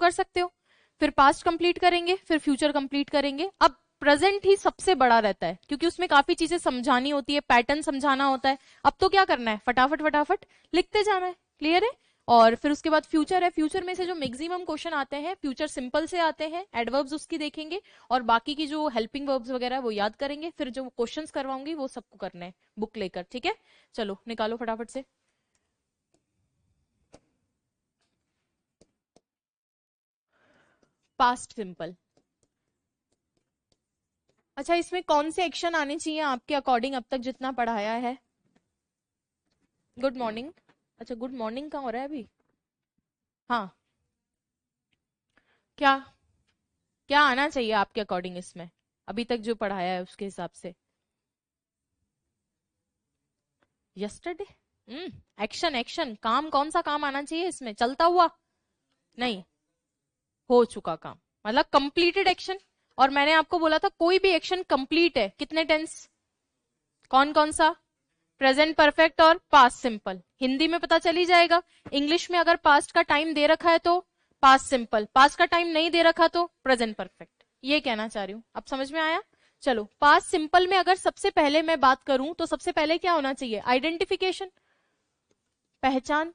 कर सकते हो। फिर पास्ट कंप्लीट करेंगे, फिर फ्यूचर कंप्लीट करेंगे। अब प्रेजेंट ही सबसे बड़ा रहता है क्योंकि उसमें काफी चीजें समझानी होती है, पैटर्न समझाना होता है। अब तो क्या करना है, फटाफट फटाफट लिखते जाना है। क्लियर है? और फिर उसके बाद फ्यूचर है। फ्यूचर में से जो मैक्सिमम क्वेश्चन आते हैं फ्यूचर सिंपल से आते हैं, एडवर्ब्स उसकी देखेंगे और बाकी की जो हेल्पिंग वर्ब्स वगैरह वो याद करेंगे। फिर जो क्वेश्चंस करवाऊंगी वो सबको करने हैं बुक लेकर। ठीक है, चलो निकालो फटाफट से। Past simple. अच्छा, इसमें कौन से एक्शन आने चाहिए आपके अकॉर्डिंग अब तक जितना पढ़ाया है? Good morning. अच्छा, गुड मॉर्निंग कहाँ हो रहा है अभी? हाँ, क्या क्या आना चाहिए आपके अकॉर्डिंग इसमें अभी तक जो पढ़ाया है उसके हिसाब से? यस्टरडे। एक्शन एक्शन, काम कौन सा काम आना चाहिए इसमें? चलता हुआ? नहीं, हो चुका काम मतलब कंप्लीटेड एक्शन। और मैंने आपको बोला था कोई भी एक्शन कंप्लीट है कितने टेंस? कौन कौन सा? प्रेजेंट परफेक्ट और पास्ट सिंपल। हिंदी में पता चल ही जाएगा। इंग्लिश में अगर पास्ट का टाइम दे रखा है तो पास्ट सिंपल, पास्ट का टाइम नहीं दे रखा तो प्रेजेंट परफेक्ट। ये कहना चाह रही हूं, अब समझ में आया? चलो, पास्ट सिंपल में अगर सबसे पहले मैं बात करूं तो सबसे पहले क्या होना चाहिए? आइडेंटिफिकेशन, पहचान।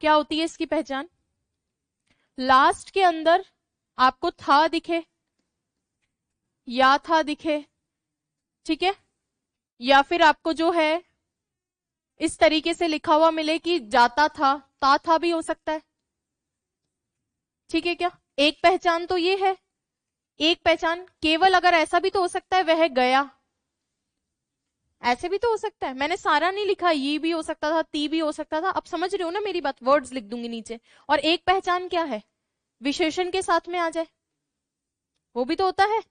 क्या होती है इसकी पहचान? लास्ट के अंदर आपको था दिखे, या था दिखे, ठीक है, या फिर आपको जो है इस तरीके से लिखा हुआ मिले कि जाता था, ता था भी हो सकता है। ठीक है क्या? एक पहचान तो ये है। एक पहचान केवल अगर ऐसा भी तो हो सकता है वह गया, ऐसे भी तो हो सकता है। मैंने सारा नहीं लिखा, ये भी हो सकता था, ती भी हो सकता था। अब समझ रहे हो ना मेरी बात? वर्ड्स लिख दूंगी नीचे। और एक पहचान क्या है? विशेषण के साथ में आ जाए, वो भी तो होता है।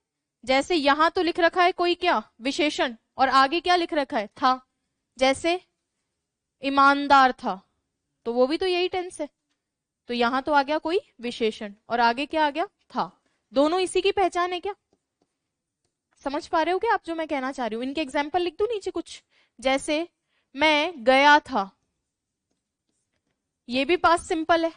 जैसे यहां तो लिख रखा है कोई क्या विशेषण और आगे क्या लिख रखा है? था। जैसे ईमानदार था, तो वो भी तो यही टेंस है। तो यहां तो आ गया कोई विशेषण और आगे क्या आ गया? था। दोनों इसी की पहचान है क्या? समझ पा रहे हो क्या आप जो मैं कहना चाह रही हूँ? इनके एग्जाम्पल लिख दूं नीचे कुछ। जैसे मैं गया था, ये भी पास्ट सिंपल है।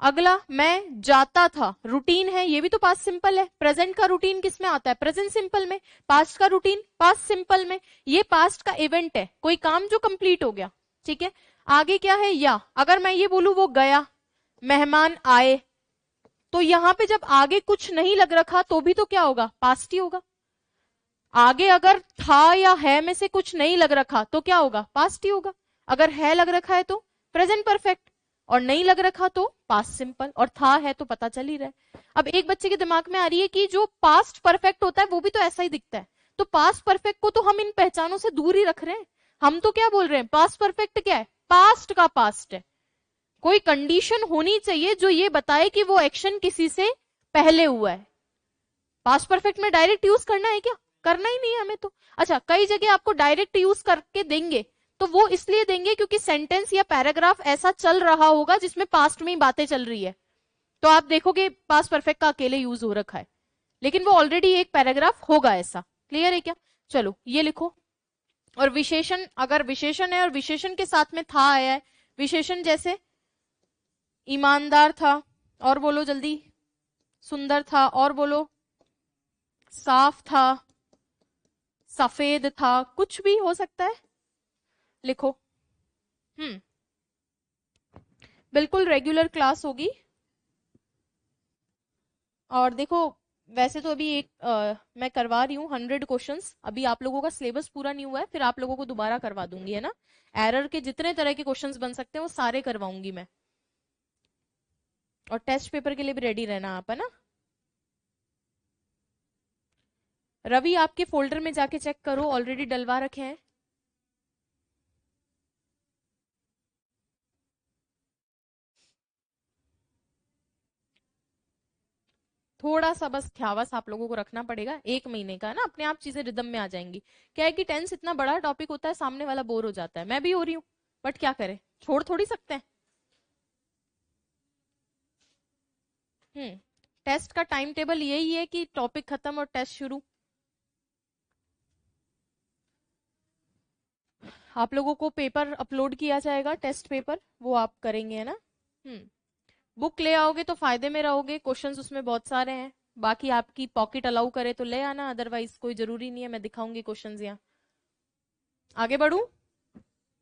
अगला मैं जाता था, रूटीन है, ये भी तो पास्ट सिंपल है। प्रेजेंट का रूटीन किस में आता है? प्रेजेंट सिंपल में। पास्ट का रूटीन पास्ट सिंपल में। ये पास्ट का इवेंट है, कोई काम जो कंप्लीट हो गया। ठीक है, आगे क्या है? या अगर मैं ये बोलूं वो गया, मेहमान आए, तो यहां पे जब आगे कुछ नहीं लग रखा तो भी तो क्या होगा? पास्ट ही होगा। आगे अगर था या है में से कुछ नहीं लग रखा तो क्या होगा? पास्ट ही होगा। अगर है लग रखा है तो प्रेजेंट परफेक्ट, और नहीं लग रखा तो पास्ट सिंपल, और था है तो पता चल ही रहा है। अब एक बच्चे के दिमाग में आ रही है कि जो पास्ट परफेक्ट होता है वो भी तो ऐसा ही दिखता है, तो पास्ट परफेक्ट को तो हम इन पहचानों से दूर ही रख रहे हैं। हम तो क्या बोल रहे हैं? पास्ट परफेक्ट क्या है? पास्ट का पास्ट है। कोई कंडीशन होनी चाहिए जो ये बताए कि वो एक्शन किसी से पहले हुआ है। पास्ट परफेक्ट में डायरेक्ट यूज करना है क्या? करना ही नहीं है हमें तो। अच्छा, कई जगह आपको डायरेक्ट यूज करके देंगे, तो वो इसलिए देंगे क्योंकि सेंटेंस या पैराग्राफ ऐसा चल रहा होगा जिसमें पास्ट में ही बातें चल रही है, तो आप देखोगे पास्ट परफेक्ट का अकेले यूज हो रखा है, लेकिन वो ऑलरेडी एक पैराग्राफ होगा ऐसा। क्लियर है क्या? चलो ये लिखो। और विशेषण, अगर विशेषण है और विशेषण के साथ में था आया है, विशेषण जैसे ईमानदार था, और बोलो जल्दी, सुंदर था, और बोलो, साफ था, सफेद था, कुछ भी हो सकता है। लिखो। हम्म, बिल्कुल रेगुलर क्लास होगी। और देखो, वैसे तो अभी एक मैं करवा रही हूँ 100 क्वेश्चंस। अभी आप लोगों का सिलेबस पूरा नहीं हुआ है, फिर आप लोगों को दोबारा करवा दूंगी, है ना। एरर के जितने तरह के क्वेश्चंस बन सकते हैं वो सारे करवाऊंगी मैं। और टेस्ट पेपर के लिए भी रेडी रहना आप, है ना। रवि, आपके फोल्डर में जाके चेक करो, ऑलरेडी डलवा रखे हैं। थोड़ा सा बस ध्यावस आप लोगों को रखना पड़ेगा, 1 महीने का है ना, अपने आप चीजें रिदम में आ जाएंगी। क्या है कि टेंस इतना बड़ा टॉपिक होता है, सामने वाला बोर हो जाता है, मैं भी हो रही हूँ, बट क्या करें, छोड़ थोड़ी सकते हैं। हम्म, टेस्ट का टाइम टेबल यही है कि टॉपिक खत्म और टेस्ट शुरू। आप लोगों को पेपर अपलोड किया जाएगा, टेस्ट पेपर, वो आप करेंगे है ना। बुक ले आओगे तो फायदे में रहोगे, क्वेश्चंस उसमें बहुत सारे हैं। बाकी आपकी पॉकेट अलाउ करे तो ले आना, अदरवाइज कोई जरूरी नहीं है, मैं दिखाऊंगी क्वेश्चंस यहाँ। आगे बढ़ू,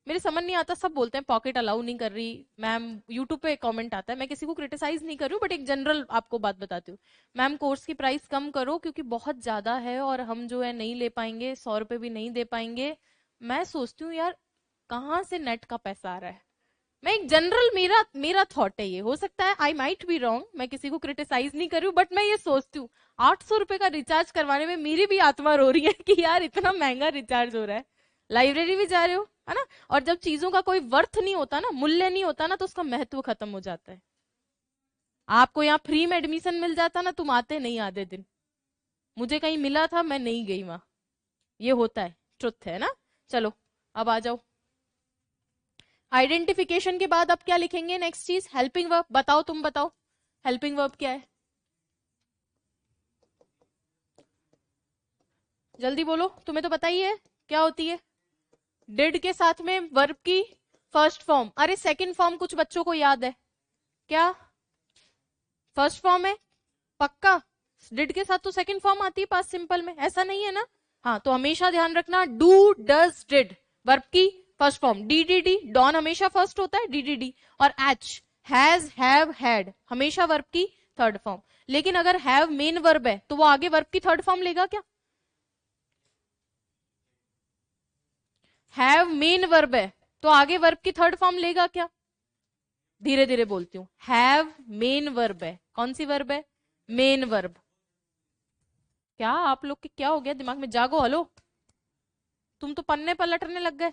मेरे समझ नहीं आता, सब बोलते हैं पॉकेट अलाउ नहीं कर रही मैम, यूट्यूब पे कमेंट आता है, मैं किसी को क्रिटिसाइज नहीं कर रही हूँ, बट एक जनरल आपको बात बताती हूँ। मैम कोर्स की प्राइस कम करो क्योंकि बहुत ज्यादा है और हम जो है नहीं ले पाएंगे, 100 रुपए भी नहीं दे पाएंगे। मैं सोचती हूँ यार कहाँ से नेट का पैसा आ रहा है। मैं एक जनरल, मेरा मेरा थॉट है ये, हो सकता है आई माइट बी रॉन्ग, मैं किसी को क्रिटिसाइज नहीं कर रही हूँ, बट मैं ये सोचती हूँ 800 रुपए का रिचार्ज करवाने में मेरी भी आत्मा रो रही है कि यार इतना महंगा रिचार्ज हो रहा है। लाइब्रेरी भी जा रहे हो है ना, और जब चीजों का कोई वर्थ नहीं होता ना, मूल्य नहीं होता ना, तो उसका महत्व खत्म हो जाता है। आपको यहाँ फ्री में एडमिशन मिल जाता ना, तुम आते नहीं आधे दिन। मुझे कहीं मिला था, मैं नहीं गई वहां। ये होता है, ट्रुथ है ना। चलो अब आ जाओ, आइडेंटिफिकेशन के बाद अब क्या लिखेंगे, नेक्स्ट चीज हेल्पिंग वर्ब। बताओ, तुम बताओ हेल्पिंग वर्ब क्या है, जल्दी बोलो, तुम्हें तो पता ही है क्या होती है। डिड के साथ में वर्ब की फर्स्ट फॉर्म, अरे सेकंड फॉर्म कुछ बच्चों को याद है क्या, फर्स्ट फॉर्म है पक्का। डिड के साथ तो सेकंड फॉर्म आती है पास्ट सिंपल में, ऐसा नहीं है ना। हाँ तो हमेशा ध्यान रखना, डू डज डिड वर्ब की first form, D D D, डॉन हमेशा फर्स्ट होता है, डी डी डी, और एच हैज हैव हैड हमेशा वर्ब की थर्ड फॉर्म। लेकिन अगर हैव मेन वर्ब है तो वो आगे वर्ब की थर्ड फॉर्म लेगा क्या, हैव मेन वर्ब है तो आगे वर्ब की थर्ड फॉर्म लेगा क्या। धीरे धीरे बोलती हूँ, हैव मेन वर्ब है, कौन सी वर्ब है, मेन वर्ब। क्या आप लोग के क्या हो गया दिमाग में, जागो, हेलो, तुम तो पन्ने पलटने लग गए।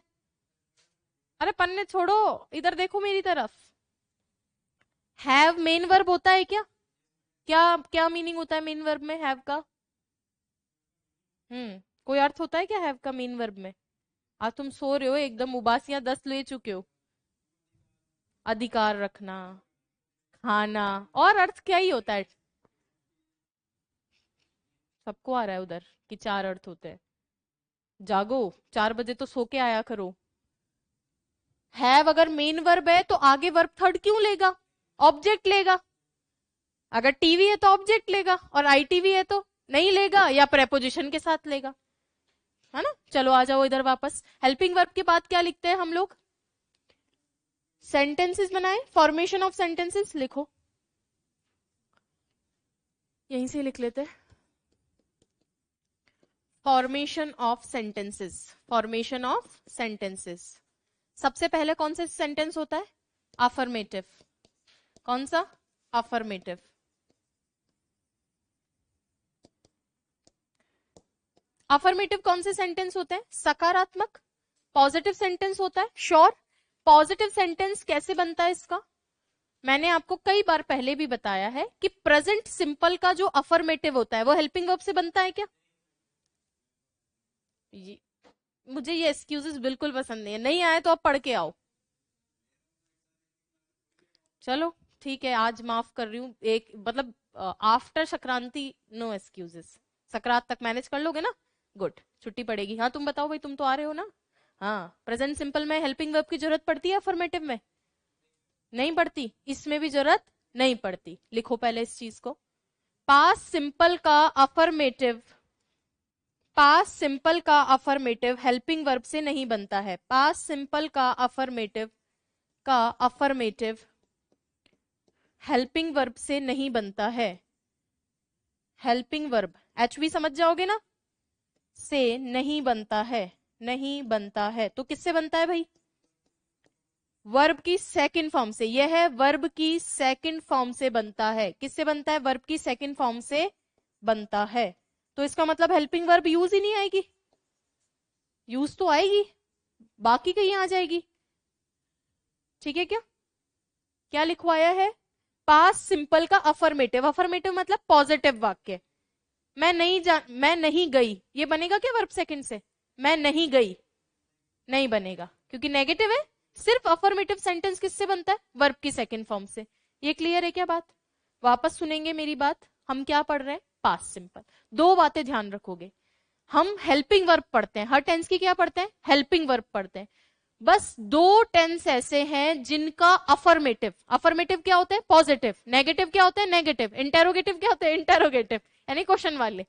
अरे पन्ने छोड़ो, इधर देखो मेरी तरफ। हैव मेन वर्ब होता है क्या, क्या क्या मीनिंग होता है मेन वर्ब में हैव का, कोई अर्थ होता है क्या हैव का मेन वर्ब में। आज तुम सो रहे हो एकदम, उबासियां 10 ले चुके हो। अधिकार रखना, खाना, और अर्थ क्या ही होता है, सबको आ रहा है उधर कि 4 अर्थ होते हैं। जागो, 4 बजे तो सो के आया करो। हैव अगर मेन वर्ब है तो आगे वर्ब थर्ड क्यों लेगा, ऑब्जेक्ट लेगा। अगर टीवी है तो ऑब्जेक्ट लेगा, और आईटीवी है तो नहीं लेगा, या प्रेपोजिशन के साथ लेगा, है ना। चलो आ जाओ इधर वापस, हेल्पिंग वर्ब के बाद क्या लिखते हैं हम लोग, सेंटेंसेस बनाए, फॉर्मेशन ऑफ सेंटेंसेस लिखो, यहीं से लिख लेते हैं, formation of sentences, formation of sentences. सबसे पहले कौन सा सेंटेंस होता है, अफर्मेटिव, कौन सा, अफर्मेटिव। अफर्मेटिव कौन से सेंटेंस होते हैं, सकारात्मक, पॉजिटिव सेंटेंस होता है, श्योर। पॉजिटिव सेंटेंस कैसे बनता है इसका, मैंने आपको कई बार पहले भी बताया है कि प्रेजेंट सिंपल का जो अफर्मेटिव होता है वो हेल्पिंग वर्ब से बनता है क्या। मुझे ये एक्सक्यूजेस बिल्कुल पसंद नहीं है, नहीं आए तो आप पढ़ के आओ। चलो ठीक है, आज माफ कर रही हूँ, एक मतलब आफ्टर संक्रांति नो एक्सक्यूजेस, संक्रांत तक मैनेज कर लोगे ना, गुड, छुट्टी पड़ेगी। हाँ तुम बताओ भाई, तुम तो आ रहे हो ना। हाँ प्रेजेंट सिंपल में हेल्पिंग वर्ब की जरूरत पड़ती है, अफर्मेटिव में नहीं पड़ती, इसमें भी जरूरत नहीं पड़ती। लिखो पहले इस चीज को, पास्ट सिंपल का अफर्मेटिव, पास्ट सिंपल का अफर्मेटिव हेल्पिंग वर्ब से नहीं बनता है, पास्ट सिंपल का अफर्मेटिव हेल्पिंग वर्ब से नहीं बनता है। हेल्पिंग वर्ब एच भी समझ जाओगे ना, से नहीं बनता है, नहीं बनता है तो किससे बनता है भाई, वर्ब की सेकंड फॉर्म से। यह है वर्ब की सेकंड फॉर्म से बनता है, किससे बनता है, वर्ब की सेकंड फॉर्म से बनता है। तो इसका मतलब हेल्पिंग वर्ब यूज ही नहीं आएगी, यूज तो आएगी, बाकी कहीं आ जाएगी, ठीक है क्या। क्या लिखवाया है, पास्ट सिंपल का अफर्मेटिव, अफर्मेटिव मतलब पॉजिटिव वाक्य। मैं नहीं गई, ये बनेगा क्या वर्ब सेकंड से, मैं नहीं गई, नहीं बनेगा क्योंकि नेगेटिव है। सिर्फ अफर्मेटिव सेंटेंस किससे बनता है, वर्ब की सेकंड फॉर्म से। ये क्लियर है क्या बात, वापस सुनेंगे मेरी बात, हम क्या पढ़ रहे हैं, पास्ट सिंपल। दो बातें ध्यान रखोगे, हम हेल्पिंग वर्ब पढ़ते हैं, हर टेंस की क्या पढ़ते हैं, हेल्पिंग वर्ब पढ़ते हैं। बस दो टेंस ऐसे हैं जिनका अफर्मेटिव, अफर्मेटिव क्या होता है पॉजिटिव, नेगेटिव क्या होता है नेगेटिव, इंटेरोगेटिव क्या होता है इंटेरोगेटिव, यानी क्वेश्चन वाले।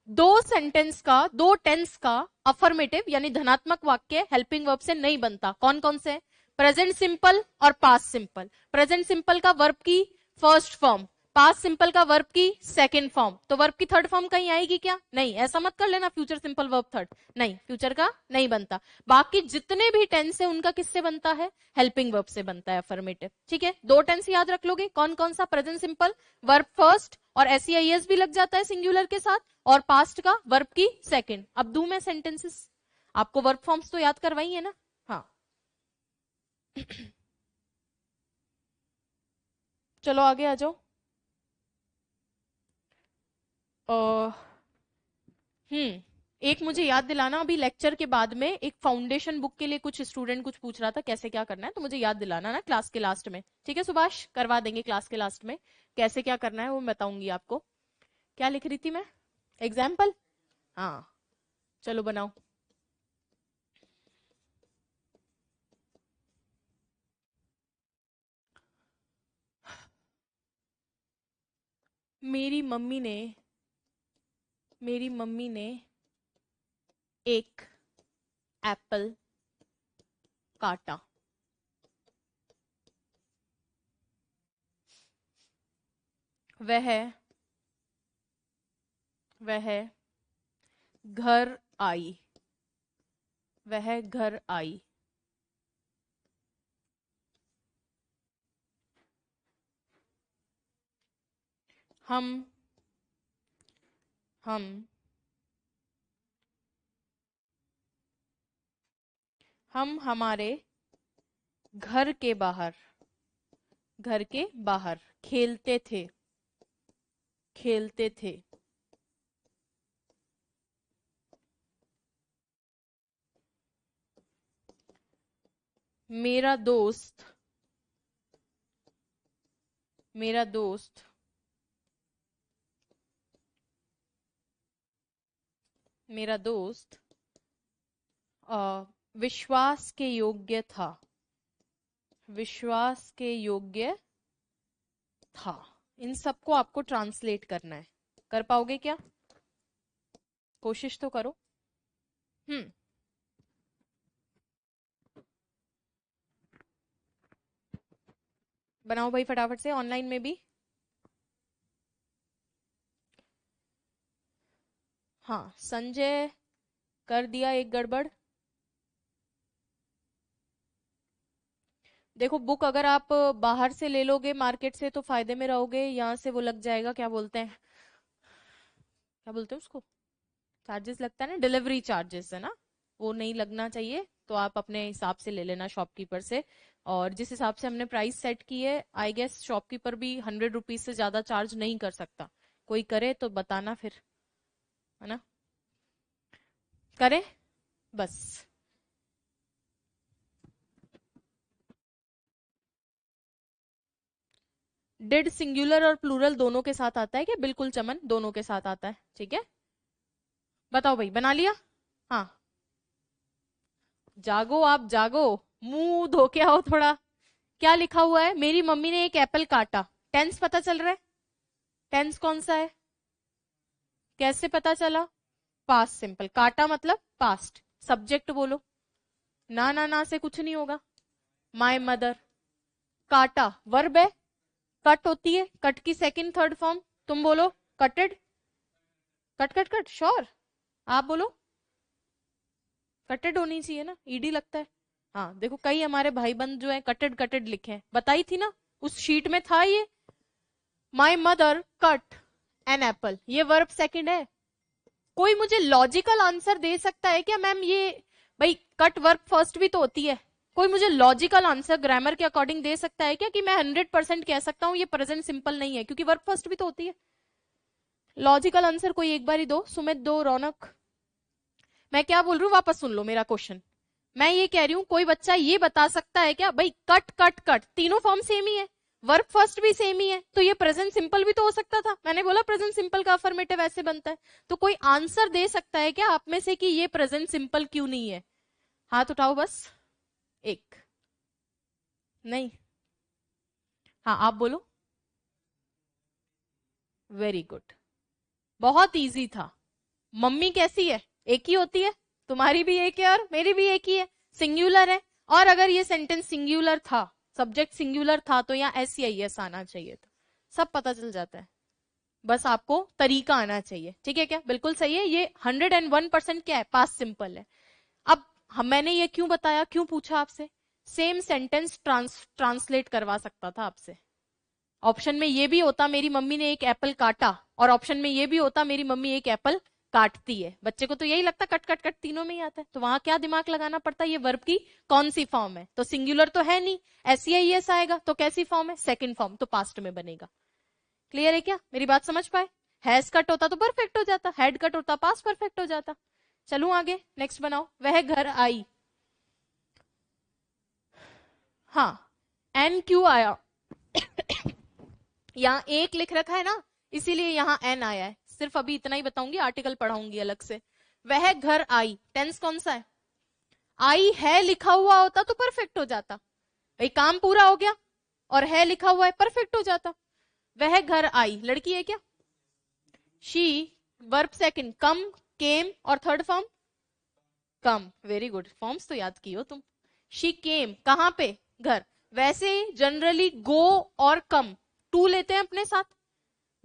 दो सेंटेंस का, दो टेंस का अफर्मेटिव यानी धनात्मक वाक्य हेल्पिंग वर्ब से नहीं बनता। कौन कौन से? प्रेजेंट सिंपल और पास्ट सिंपल। प्रेजेंट सिंपल का वर्ब की फर्स्ट फॉर्म, पास्ट सिंपल का वर्ब की सेकंड फॉर्म। तो वर्ब की थर्ड फॉर्म कहीं आएगी क्या? नहीं। ऐसा मत कर लेना फ्यूचर सिंपल वर्ब थर्ड, नहीं, फ्यूचर का नहीं बनता। बाकी जितने भी टेंस है उनका किससे बनता है? हेल्पिंग वर्ब से बनता है अफर्मेटिव। ठीक है, दो टेंस याद रख लोगे कौन कौन सा? प्रेजेंट सिंपल वर्ब फर्स्ट और एसईआईएस भी लग जाता है सिंगुलर के साथ, और पास्ट का वर्ब की सेकंड। अब दूं मैं सेंटेंसेस, आपको वर्ब फॉर्म्स तो याद करवाई है ना? हाँ चलो आगे आ जाओ। एक मुझे याद दिलाना, अभी लेक्चर के बाद में एक फाउंडेशन बुक के लिए कुछ स्टूडेंट कुछ पूछ रहा था कैसे क्या करना है, तो मुझे याद दिलाना ना क्लास के लास्ट में। ठीक है सुभाष, करवा देंगे क्लास के लास्ट में, कैसे क्या करना है वो बताऊंगी आपको। क्या लिख रही थी मैं? एग्जाम्पल? हाँ चलो बनाओ। मेरी मम्मी ने, मेरी मम्मी ने एक एप्पल काटा। वह वह घर आई। वह घर आई। हम हम हम हमारे घर के बाहर, घर के बाहर खेलते थे, खेलते थे। मेरा दोस्त, मेरा दोस्त मेरा दोस्त विश्वास के योग्य था, विश्वास के योग्य था। इन सबको आपको ट्रांसलेट करना है। कर पाओगे क्या? कोशिश तो करो। बनाओ भाई फटाफट से, ऑनलाइन में भी। हाँ संजय कर दिया एक गड़बड़। देखो बुक अगर आप बाहर से ले लोगे मार्केट से तो फायदे में रहोगे, यहाँ से वो लग जाएगा, क्या बोलते हैं, क्या बोलते हैं उसको, चार्जेस लगता है ना, डिलीवरी चार्जेस है ना, वो नहीं लगना चाहिए। तो आप अपने हिसाब से ले लेना शॉपकीपर से, और जिस हिसाब से हमने प्राइस सेट की है आई गेस शॉपकीपर भी 100 रुपीज से ज्यादा चार्ज नहीं कर सकता। कोई करे तो बताना फिर, है ना? करे बस। डिड सिंगुलर और प्लूरल दोनों के साथ आता है क्या? बिल्कुल चमन, दोनों के साथ आता है। ठीक है बताओ भाई, बना लिया? हाँ जागो, आप जागो, मुंह धो के आओ थोड़ा। क्या लिखा हुआ है? मेरी मम्मी ने एक एप्पल काटा। टेंस पता चल रहा है? टेंस कौन सा है? कैसे पता चला? पास्ट सिंपल, काटा मतलब पास्ट। सब्जेक्ट बोलो। ना ना ना से कुछ नहीं होगा। माय मदर, काटा वर्ब है, कट होती है, कट की सेकंड थर्ड फॉर्म। तुम बोलो कटेड, कट कट कट, श्योर? आप बोलो कटेड होनी चाहिए ना, ईडी लगता है। हाँ देखो कई हमारे भाई बंद जो है कटेड कटेड लिखे हैं, बताई थी ना उस शीट में था ये। My mother cut an apple, ये वर्ब सेकंड है। कोई मुझे लॉजिकल आंसर दे सकता है क्या मैम ये, भाई कट वर्ब फर्स्ट भी तो होती है। कोई मुझे लॉजिकल आंसर ग्रामर के अकॉर्डिंग दे सकता है क्या कि मैं 100% कह सकता हूं ये प्रेजेंट सिंपल नहीं है, क्योंकि वर्ब फर्स्ट भी तो होती है। लॉजिकल आंसर कोई एक बार ही दो, सुमित दो, रौनक। मैं क्या बोल रही हूँ वापस सुन लो मेरा क्वेश्चन। मैं ये कह रही हूँ कोई बच्चा ये बता सकता है क्या भाई कट कट कट तीनों फॉर्म सेम ही है, वर्ब फर्स्ट भी सेम ही है, तो ये प्रेजेंट सिंपल भी तो हो सकता था। मैंने बोला प्रेजेंट सिंपल का अफर्मेटिव ऐसे बनता है। तो कोई आंसर दे सकता है क्या आप में से कि ये प्रेजेंट सिंपल क्यों नहीं है? हाथ उठाओ बस। एक। नहीं। हाँ आप बोलो। Very good. बहुत इजी था। मम्मी कैसी है? एक ही होती है। तुम्हारी भी एक है और मेरी भी एक ही है। सिंगुलर है। और अगर ये सेंटेंस सिंगुलर था, सब्जेक्ट सिंगुलर था, तो यहाँ एस या एस आना चाहिए था। सब पता चल जाता है। बस आपको तरीका आना चाहिए। ठीक है क्या? बिल्कुल सही है। ये 101% क्या है? पास्ट सिंपल है। अब मैंने ये क्यों बताया, क्यों पूछा आपसे? सेम सेंटेंस ट्रांसलेट करवा सकता था आपसे। ऑप्शन में ये भी होता मेरी मम्मी ने एक एप्पल काटा, और ऑप्शन में ये भी होता मेरी मम्मी एक एप्पल काटती है। बच्चे को तो यही लगता कट कट कट तीनों में ही आता है। तो वहां क्या दिमाग लगाना पड़ता है? ये वर्ब की कौन सी फॉर्म है? तो सिंगुलर तो है नहीं, एस या एस आएगा। तो कैसी फॉर्म है? सेकंड फॉर्म, तो पास्ट में बनेगा। क्लियर है क्या? मेरी बात समझ पाए? हैज कट होता तो परफेक्ट हो जाता, हेड कट होता पास्ट परफेक्ट हो जाता। चलूं आगे, नेक्स्ट बनाओ। वह घर आई। हाँ, एन क्यों आया? यहाँ एक लिख रखा है ना, इसीलिए यहाँ एन आया है। सिर्फ अभी इतना ही बताऊंगी, आर्टिकल पढ़ाऊंगी अलग से। वह घर आई, टेंस कौन सा है? आई है लिखा हुआ होता तो परफेक्ट हो जाता, भाई काम पूरा हो गया। और है लिखा हुआ है, परफेक्ट हो जाता। वह घर आई, लड़की है क्या? शी, वर्ब सेकंड कम, केम, और थर्ड फॉर्म कम। वेरी गुड, फॉर्म्स तो याद की हो तुम। शी केम, कहां पे? घर। वैसे जनरली गो और कम टू लेते हैं अपने साथ।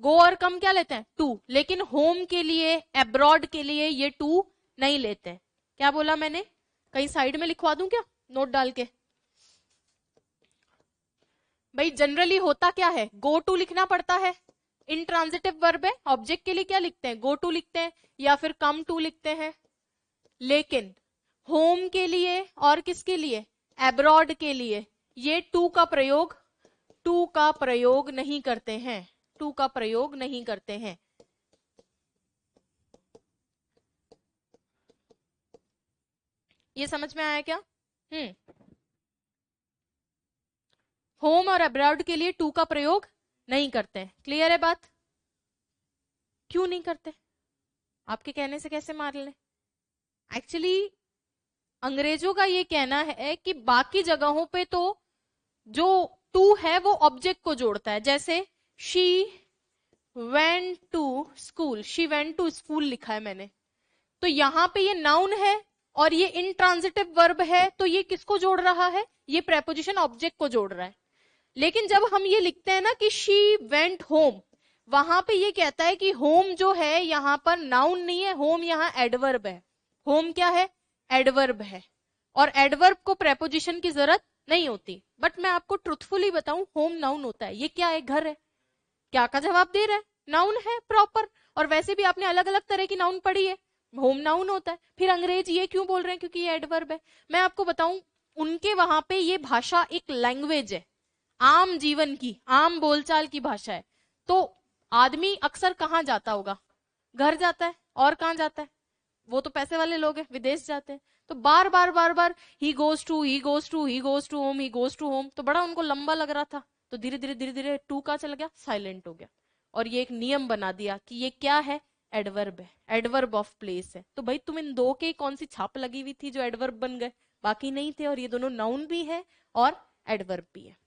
गो और कम क्या लेते हैं? टू। लेकिन होम के लिए, अब्रॉड के लिए ये टू नहीं लेते हैं। क्या बोला मैंने? कहीं साइड में लिखवा दूं क्या, नोट डाल के? भाई जनरली होता क्या है? गो टू लिखना पड़ता है। इंट्रांजिटिव वर्ब है, ऑब्जेक्ट के लिए क्या लिखते हैं? गो टू लिखते हैं, या फिर कम टू लिखते हैं। लेकिन होम के लिए और किसके लिए? एब्रॉड के लिए ये टू का प्रयोग नहीं करते हैं। टू का प्रयोग नहीं करते हैं। ये समझ में आया क्या? होम और अब्रॉड के लिए टू का प्रयोग नहीं करते हैं। क्लियर है बात? क्यों नहीं करते? आपके कहने से कैसे मान लें? एक्चुअली अंग्रेजों का ये कहना है कि बाकी जगहों पे तो जो टू है वो ऑब्जेक्ट को जोड़ता है। जैसे she went to school, she went to school लिखा है मैंने, तो यहां पे ये नाउन है और ये इंट्रांजिटिव वर्ब है, तो ये किसको जोड़ रहा है? ये प्रेपोजिशन ऑब्जेक्ट को जोड़ रहा है। लेकिन जब हम ये लिखते हैं ना कि शी वेंट होम, वहां पे ये कहता है कि होम जो है यहां पर नाउन नहीं है, होम यहाँ एडवर्ब है। होम क्या है? एडवर्ब है। और एडवर्ब को प्रेपोजिशन की जरूरत नहीं होती। बट मैं आपको ट्रुथफुली बताऊं, होम नाउन होता है। ये क्या है? घर है। क्या का जवाब दे रहा है? नाउन है प्रॉपर। और वैसे भी आपने अलग अलग तरह की नाउन पढ़ी है, होम नाउन होता है। फिर अंग्रेज ये क्यों बोल रहे हैं? क्योंकि ये एडवर्ब है। मैं आपको बताऊं, उनके वहां पे ये भाषा एक लैंग्वेज है, आम जीवन की, आम बोलचाल की भाषा है। तो आदमी अक्सर कहाँ जाता होगा? घर जाता है। और कहाँ जाता है? वो तो पैसे वाले लोग हैं, विदेश जाते हैं। तो बार बार बार बार he goes to, he goes to, he goes to home, he goes to home, तो बड़ा उनको लंबा लग रहा था। तो धीरे धीरे धीरे धीरे टू का चल गया, साइलेंट हो गया। और ये एक नियम बना दिया कि ये क्या है? एडवर्ब है, एडवर्ब ऑफ प्लेस है। तो भाई तुम इन दो के कौन सी छाप लगी हुई थी जो एडवर्ब बन गए? बाकी नहीं थे। और ये दोनों नाउन भी है और एडवर्ब भी है।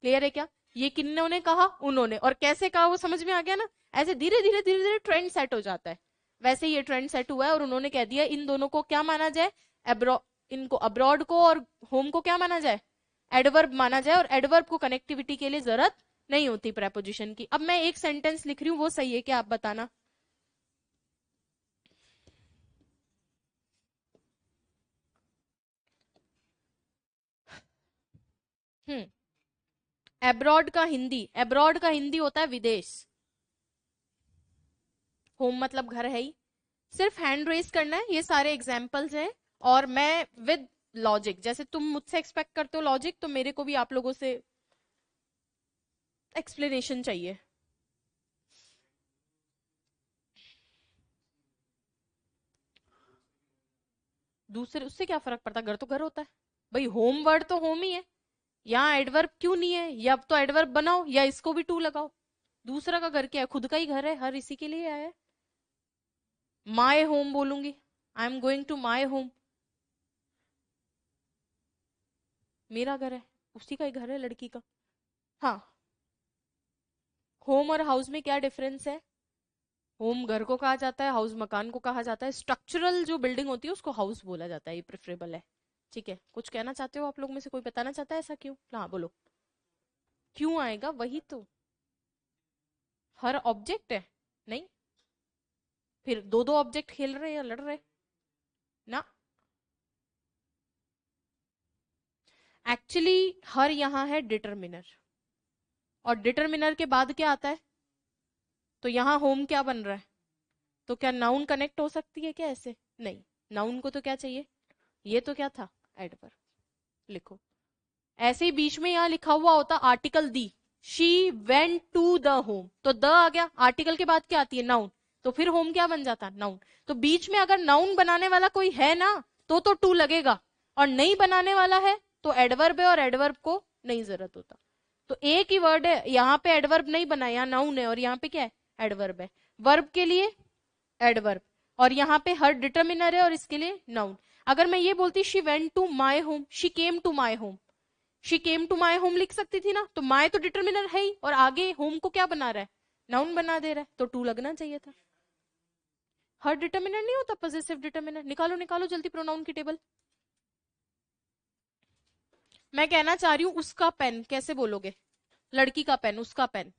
क्लियर है क्या? ये किन्होंने कहा? उन्होंने। और कैसे कहा वो समझ में आ गया ना? ऐसे धीरे धीरे धीरे धीरे ट्रेंड सेट हो जाता है। वैसे ये ट्रेंड सेट हुआ है और उन्होंने कह दिया इन दोनों को क्या माना जाए? एब्रॉ इनको अब्रॉड को और होम को क्या माना जाए? एडवर्ब माना जाए। और एडवर्ब को कनेक्टिविटी के लिए जरूरत नहीं होती प्रेपोजिशन की। अब मैं एक सेंटेंस लिख रही हूं, वो सही है क्या आप बताना। हम्म एब्रॉड का हिंदी होता है विदेश। होम मतलब घर है ही। सिर्फ हैंड रेस करना है, ये सारे एग्जाम्पल्स हैं। और मैं विद लॉजिक, जैसे तुम मुझसे एक्सपेक्ट करते हो लॉजिक, तो मेरे को भी आप लोगों से एक्सप्लेनेशन चाहिए। दूसरे उससे क्या फर्क पड़ता? घर तो घर होता है भाई। होम वर्ड तो होम ही है। यहाँ एडवर्ब क्यों नहीं है? या तो एडवर्ब बनाओ या इसको भी टू लगाओ। दूसरा का घर क्या है? खुद का ही घर है, हर इसी के लिए आया है। माय होम बोलूंगी, I am going to my home. मेरा घर है, उसी का ही घर है लड़की का। हाँ, होम और हाउस में क्या डिफरेंस है? होम घर को कहा जाता है, हाउस मकान को कहा जाता है। स्ट्रक्चरल जो बिल्डिंग होती है उसको हाउस बोला जाता है, ये प्रेफरेबल है। ठीक है, कुछ कहना चाहते हो आप लोग में से कोई बताना चाहता है ऐसा क्यों? हाँ बोलो। क्यों आएगा, वही तो। हर ऑब्जेक्ट है? नहीं। फिर दो दो ऑब्जेक्ट खेल रहे या लड़ रहे? ना। एक्चुअली हर यहाँ है डिटरमिनर, और डिटरमिनर के बाद क्या आता है? तो यहाँ होम क्या बन रहा है? तो क्या नाउन कनेक्ट हो सकती है क्या ऐसे? नहीं। नाउन को तो क्या चाहिए? ये तो क्या था? एडवर्ब। लिखो। ऐसे ही बीच में यहाँ लिखा हुआ होता article the, she went to the home, तो द आ गया। आर्टिकल के बाद क्या आती है? नाउन। तो फिर होम क्या बन जाता? नाउन। तो बीच में अगर नाउन बनाने वाला कोई है ना, तो टू लगेगा, और नहीं बनाने वाला है तो एडवर्ब है, और एडवर्ब को नहीं जरूरत होता। तो एक ही वर्ड है, यहाँ पे एडवर्ब नहीं बना, यहाँ नाउन है, और यहाँ पे क्या है? एडवर्ब है। वर्ब के लिए एडवर्ब, और यहाँ पे हर डिटर्मिनर है, और इसके लिए नाउन। अगर मैं ये बोलती she went to my home, she came to my home, she came to my home लिख सकती थी ना, तो माई तो डिटर्मिनर है ही, और आगे होम को क्या बना रहा है? नाउन बना दे रहा है, तो टू लगना चाहिए था। हर डिटर्मिनर नहीं होता पॉजिटिव डिटर्मिनर। निकालो निकालो जल्दी प्रोनाउन की टेबल। मैं कहना चाह रही हूं उसका पेन कैसे बोलोगे? लड़की का पेन, उसका पेन।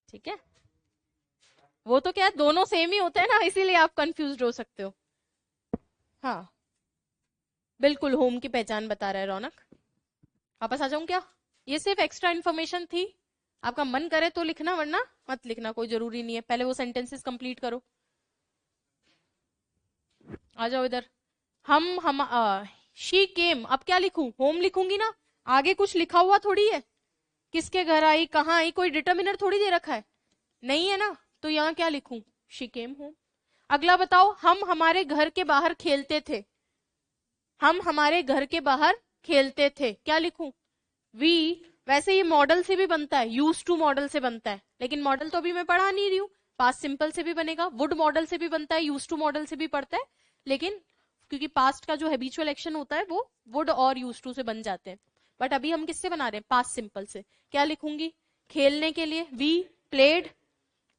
ठीक है, वो तो क्या है, दोनों सेम ही होते हैं ना, इसीलिए आप कंफ्यूज हो सकते हो। हाँ बिल्कुल, होम की पहचान बता रहा है रौनक। वापस आ जाऊं क्या? ये सिर्फ एक्स्ट्रा इन्फॉर्मेशन थी, आपका मन करे तो लिखना, वरना मत लिखना, कोई जरूरी नहीं है। पहले वो सेंटेंसेस कंप्लीट करो। आ जाओ इधर। हम शी केम, अब क्या लिखूं? होम लिखूंगी ना, आगे कुछ लिखा हुआ थोड़ी है, किसके घर आई, कहाँ आई, कोई डिटर्मिनर थोड़ी दे रखा है, नहीं है ना, तो यहाँ क्या लिखूं? She came home. अगला बताओ, हम हमारे घर के बाहर खेलते थे, हम हमारे घर के बाहर खेलते थे, क्या लिखूं? वी। वैसे ये मॉडल से भी बनता है, यूज टू मॉडल से बनता है, लेकिन मॉडल तो अभी मैं पढ़ा नहीं रही हूँ। पास्ट सिंपल से भी बनेगा, वुड मॉडल से भी बनता है, यूज टू मॉडल से भी पढ़ता है, लेकिन क्योंकि पास्ट का जो हैबिचुअल एक्शन होता है वो वुड और यूज टू से बन जाते हैं। बट अभी हम किससे बना रहे हैं? पास्ट सिंपल से। क्या लिखूंगी? खेलने के लिए वी प्लेड,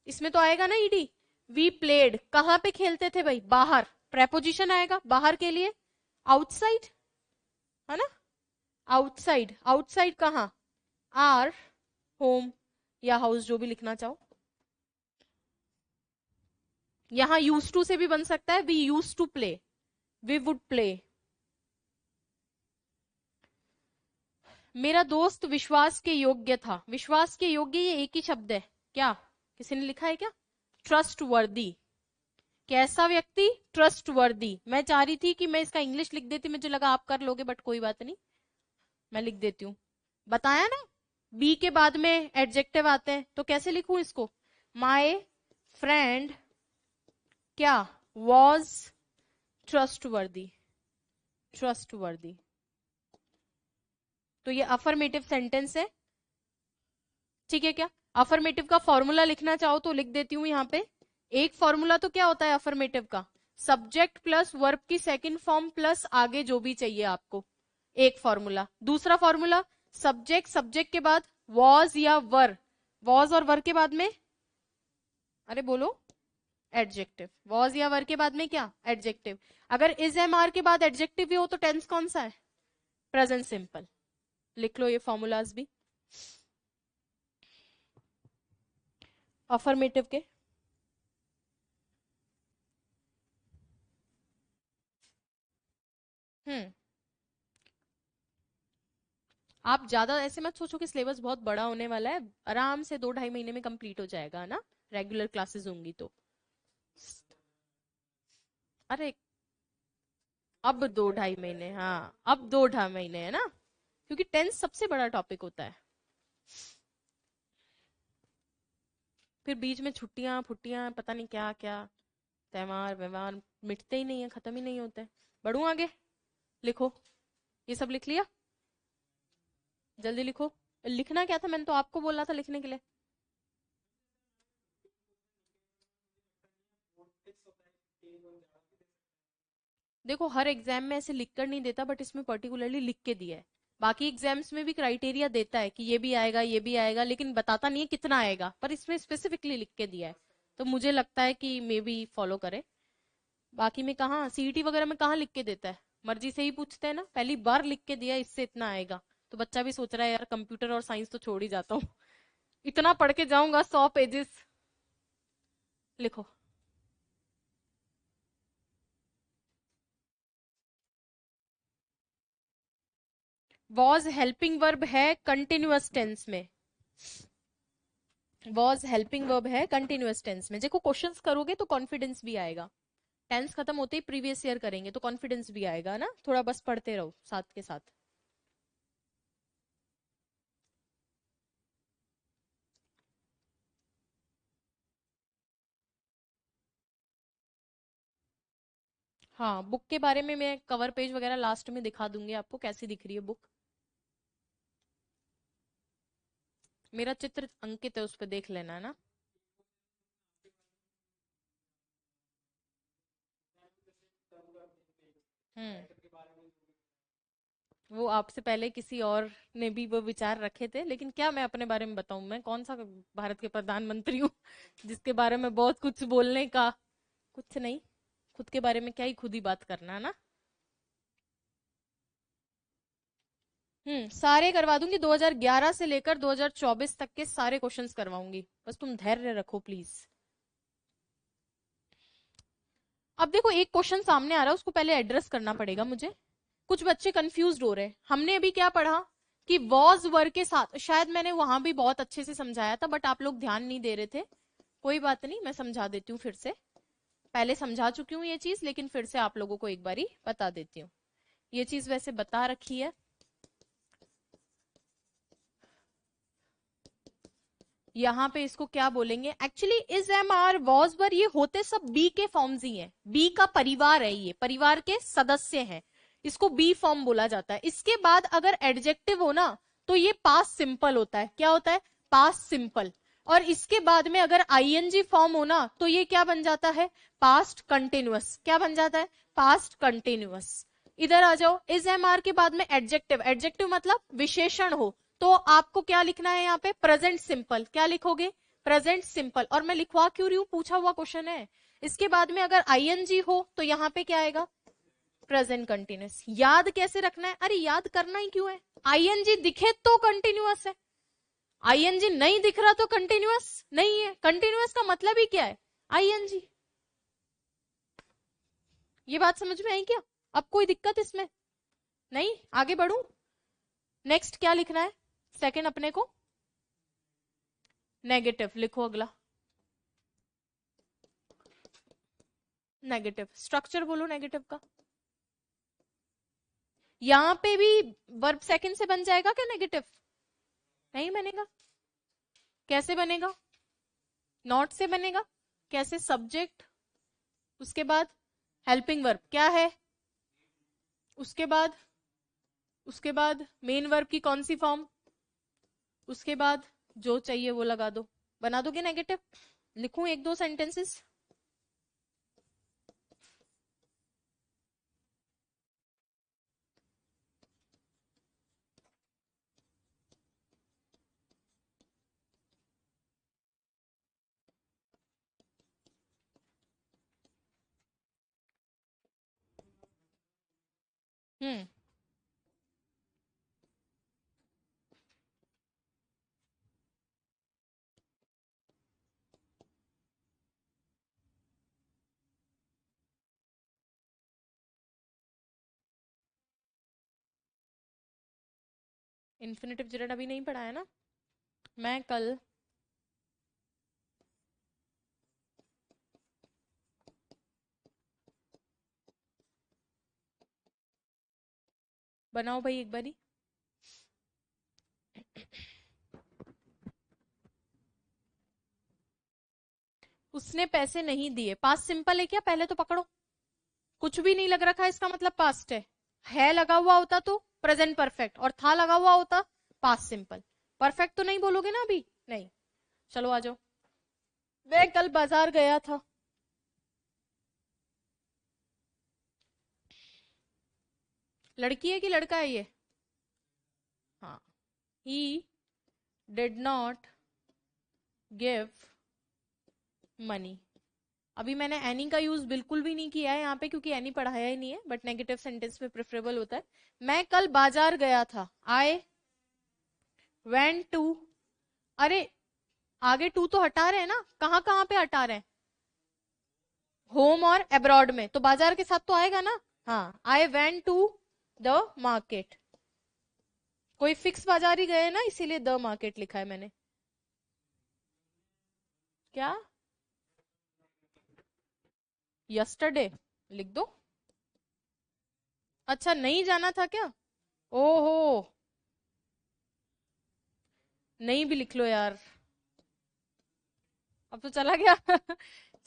इसमें तो आएगा ना ईडी। वी प्लेड, कहाँ पे खेलते थे भाई? बाहर। प्रेपोजिशन आएगा बाहर के लिए, आउटसाइड, है ना? आउटसाइड, आउटसाइड कहाँ? आर होम या हाउस, जो भी लिखना चाहो। यहां यूज टू से भी बन सकता है, we use to play, we would play. मेरा दोस्त विश्वास के योग्य था, विश्वास के योग्य ये एक ही शब्द है क्या? किसी ने लिखा है क्या? ट्रस्ट वर्दी। कैसा व्यक्ति? ट्रस्ट वर्दी। मैं चाह रही थी कि मैं इसका इंग्लिश लिख देती, मुझे लगा आप कर लोगे, बट कोई बात नहीं, मैं लिख देती हूँ। बताया ना, बी के बाद में एडजेक्टिव आते हैं, तो कैसे लिखूं इसको? माई फ्रेंड क्या? Was trustworthy, trustworthy. तो ये अफर्मेटिव सेंटेंस है, ठीक है क्या? अफर्मेटिव का फॉर्मूला लिखना चाहो तो लिख देती हूँ यहाँ पे। एक फॉर्मूला तो क्या होता है अफर्मेटिव का? सब्जेक्ट प्लस वर्ब की सेकंड फॉर्म प्लस आगे जो भी चाहिए आपको, एक फॉर्मूला। दूसरा फॉर्मूला, सब्जेक्ट, सब्जेक्ट के बाद वॉज या वर, वॉज और वर के बाद में, अरे बोलो, एडजेक्टिव। वॉज या वर के बाद में क्या? एडजेक्टिव। अगर इज एम आर के बाद एडजेक्टिव भी हो तो टेंस कौन सा है? Present simple. लिख लो ये फॉर्मूलाज भी अफर्मेटिव के। हम्म। आप ज्यादा ऐसे मत सोचो कि सिलेबस बहुत बड़ा होने वाला है, आराम से 2-2.5 महीने में कंप्लीट हो जाएगा ना, रेगुलर क्लासेस होंगी तो। अरे अब 2-2.5 महीने, हाँ अब 2-2.5 महीने है ना, क्योंकि टेंस सबसे बड़ा टॉपिक होता है। फिर बीच में छुट्टियां फुट्टियां पता नहीं क्या क्या, त्योहार व्यवहार मिटते ही नहीं है, खत्म ही नहीं होते। बढ़ू आगे, लिखो। ये सब लिख लिया? जल्दी लिखो। लिखना क्या था? मैंने तो आपको बोला था लिखने के लिए। देखो हर एग्जाम में ऐसे लिख कर नहीं देता, बट इसमें पर्टिकुलरली लिख के दिया है। बाकी एग्जाम्स में भी क्राइटेरिया देता है कि ये भी आएगा ये भी आएगा, लेकिन बताता नहीं है कितना आएगा, पर इसमें स्पेसिफिकली लिख के दिया है। तो मुझे लगता है कि मे बी फॉलो करे। बाकी में कहाँ सीईटी वगैरह में कहाँ लिख के देता है, मर्जी से ही पूछते हैं ना, पहली बार लिख के दिया इससे इतना आएगा। तो बच्चा भी सोच रहा है यार कंप्यूटर और साइंस तो छोड़ ही जाता हूँ, इतना पढ़ के जाऊंगा 100 पेजेस। लिखो। वॉज हेल्पिंग वर्ब है कंटिन्यूअस टेंस में। वॉज हेल्पिंग वर्ब है कंटिन्यूअस टेंस में। देखो क्वेश्चंस करोगे तो कॉन्फिडेंस भी आएगा। टेंस खत्म होते ही प्रीवियस ईयर करेंगे तो कॉन्फिडेंस भी आएगा ना, थोड़ा बस पढ़ते रहो साथ के साथ। हाँ बुक के बारे में मैं कवर पेज वगैरह लास्ट में दिखा दूंगी आपको कैसी दिख रही है बुक। मेरा चित्र अंकित है, उस पर देख लेना है ना। हम्म। वो आपसे पहले किसी और ने भी वो विचार रखे थे, लेकिन क्या मैं अपने बारे में बताऊं, मैं कौन सा भारत के प्रधानमंत्री हूँ जिसके बारे में बहुत कुछ बोलने का। कुछ नहीं, खुद के बारे में क्या ही खुद ही बात करना है ना। सारे करवा दूंगी, 2011 से लेकर 2024 तक के सारे क्वेश्चंस करवाऊंगी, बस तुम धैर्य रखो प्लीज। अब देखो एक क्वेश्चन सामने आ रहा है, उसको पहले एड्रेस करना पड़ेगा मुझे। कुछ बच्चे कंफ्यूज हो रहे हैं। हमने अभी क्या पढ़ा कि वॉज वर्ग के साथ, शायद मैंने वहां भी बहुत अच्छे से समझाया था बट आप लोग ध्यान नहीं दे रहे थे। कोई बात नहीं, मैं समझा देती हूँ फिर से। पहले समझा चुकी हूँ ये चीज, लेकिन फिर से आप लोगों को एक बारी बता देती हूँ। ये चीज वैसे बता रखी है। यहाँ पे इसको क्या बोलेंगे actually, is am are was were, ये होते सब बी के फॉर्म्स ही हैं। बी का परिवार है, ये परिवार के सदस्य हैं, इसको बी फॉर्म बोला जाता है। इसके बाद अगर एडजेक्टिव हो ना तो ये पास्ट सिंपल होता है। क्या होता है? Past simple. और इसके बाद में अगर आईएनजी फॉर्म हो ना तो ये क्या बन जाता है? Past continuous. क्या बन जाता है? Past continuous. इधर आ जाओ, इज एम आर के बाद में एडजेक्टिव, एडजेक्टिव मतलब विशेषण हो, तो आपको क्या लिखना है यहाँ पे? Present simple. क्या लिखोगे? Present simple. और मैं लिखवा क्यों रही हूँ, पूछा हुआ क्वेश्चन है। इसके बाद में अगर आईएनजी हो तो यहाँ पे क्या आएगा? Present continuous. याद कैसे रखना है? अरे याद करना ही क्यों है? आईएनजी दिखे तो कंटिन्यूअस है, आईएनजी नहीं दिख रहा तो कंटिन्यूअस नहीं है। कंटिन्यूअस का मतलब ही क्या है? आईएनजी। ये बात समझ में आई क्या? अब कोई दिक्कत इसमें? नहीं, आगे बढ़ू। नेक्स्ट क्या लिखना है? सेकंड अपने को नेगेटिव लिखो। अगला नेगेटिव। स्ट्रक्चर बोलो नेगेटिव का। यहां पे भी वर्ब सेकंड से बन जाएगा क्या नेगेटिव? नहीं बनेगा। कैसे बनेगा? नॉट से बनेगा। कैसे? सब्जेक्ट, उसके बाद हेल्पिंग वर्ब क्या है, उसके बाद मेन वर्ब की कौन सी फॉर्म, उसके बाद जो चाहिए वो लगा दो। बना दोगे नेगेटिव? लिखूं एक दो सेंटेंसेस? हम्म। इन्फिनेटिव जेरेड अभी नहीं पढ़ा है ना, मैं कल। बनाओ भाई एक बारी। उसने पैसे नहीं दिए, पास्ट सिंपल है क्या? पहले तो पकड़ो। कुछ भी नहीं लग रखा है इसका मतलब पास्ट है लगा हुआ होता तो प्रेजेंट परफेक्ट, और था लगा हुआ होता पास्ट सिंपल। परफेक्ट तो नहीं बोलोगे ना अभी? नहीं। चलो आ जाओ। मैं कल बाजार गया था। लड़की है कि लड़का है ये? हाँ, he did not give money। अभी मैंने एनी का यूज बिल्कुल भी नहीं किया है यहाँ पे, क्योंकि एनी पढ़ाया ही नहीं है, बट नेगेटिव सेंटेंस में प्रेफरेबल होता है। मैं कल बाजार गया था, आई वेंट टू। अरे आगे टू तो हटा रहे हैं ना, कहाँ कहाँ पे हटा रहे हैं? होम और अब्रॉड में, तो बाजार के साथ तो आएगा ना। हाँ, I went to the market. कोई फिक्स बाजार ही गए ना, इसीलिए द मार्केट लिखा है मैंने। क्या? यस्टरडे लिख दो। अच्छा, नहीं जाना था क्या? ओहो, नहीं भी लिख लो यार, अब तो चला गया।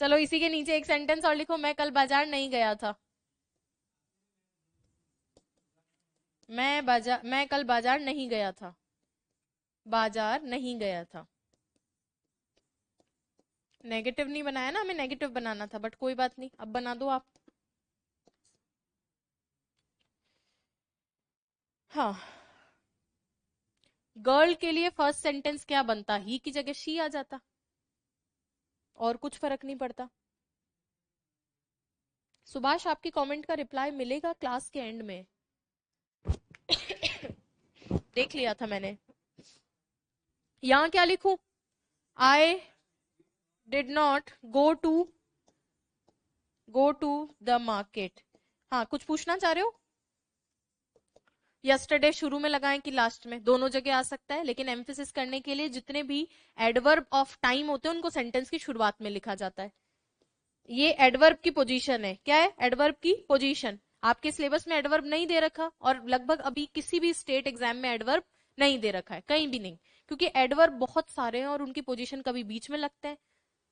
चलो इसी के नीचे एक सेंटेंस और लिखो, मैं कल बाजार नहीं गया था। मैं कल बाजार नहीं गया था। बाजार नहीं गया था। नेगेटिव नहीं बनाया ना, हमें नेगेटिव बनाना था, बट कोई बात नहीं, अब बना दो आप। हाँ, गर्ल के लिए फर्स्ट सेंटेंस क्या बनता? ही की जगह शी आ जाता, और कुछ फर्क नहीं पड़ता। सुभाष, आपकी कमेंट का रिप्लाई मिलेगा क्लास के एंड में। देख लिया था मैंने। यहां क्या लिखूं? I did not go to the market. हाँ, कुछ पूछना चाह रहे हो? यस्टरडे शुरू में लगाएं कि लास्ट में? दोनों जगह आ सकता है, लेकिन एम्फेसिस करने के लिए जितने भी एडवर्ब ऑफ टाइम होते हैं उनको सेंटेंस की शुरुआत में लिखा जाता है। ये एडवर्ब की पोजीशन है। क्या है? एडवर्ब की पोजीशन। आपके सिलेबस में एडवर्ब नहीं दे रखा, और लगभग अभी किसी भी स्टेट एग्जाम में एडवर्ब नहीं दे रखा है, कहीं भी नहीं, क्योंकि एडवर्ब बहुत सारे हैं और उनकी पोजीशन कभी बीच में लगते हैं।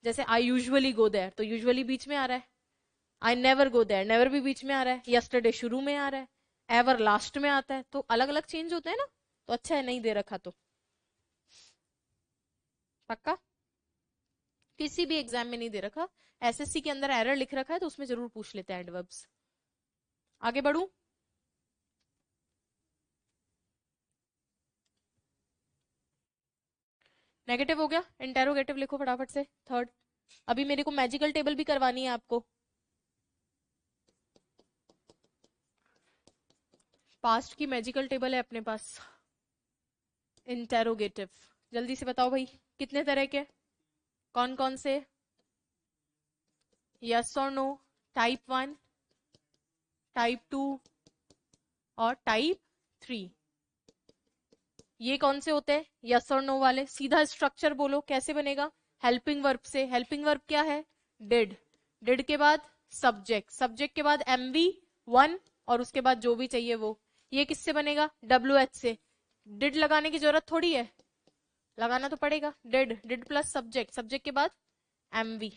जैसे आई यूजुअली गो देयर, तो यूजुअली बीच में आ रहा है। I never go there, never भी बीच में आ रहा है। यस्टरडे शुरू में आ रहा है, एवर लास्ट में आता है, तो अलग अलग चेंज होते हैं ना, तो अच्छा है नहीं दे रखा तो। पक्का? किसी भी एग्जाम में नहीं दे रखा। एसएससी के अंदर एरर लिख रखा है तो उसमें जरूर पूछ लेते हैं एडवर्ब्स। आगे बढ़ू? नेगेटिव हो गया, इंटेरोगेटिव लिखो फटाफट से, थर्ड। अभी मेरे को मैजिकल टेबल भी करवानी है आपको। पास्ट की मैजिकल टेबल है अपने पास। इंटेरोगेटिव, जल्दी से बताओ भाई, कितने तरह के, कौन कौन से? यस और नो, टाइप 1, टाइप 2 और टाइप 3। ये कौन से होते हैं यस और नो वाले? सीधा स्ट्रक्चर बोलो कैसे बनेगा? हेल्पिंग वर्ब से। हेल्पिंग वर्ब क्या है? डिड। डिड के बाद सब्जेक्ट, सब्जेक्ट के बाद एमवी 1, और उसके बाद जो भी चाहिए वो। ये किससे बनेगा? डब्ल्यू एच से। डिड लगाने की जरूरत थोड़ी है, लगाना तो पड़ेगा। Did, did plus subject, subject के बाद एमवी।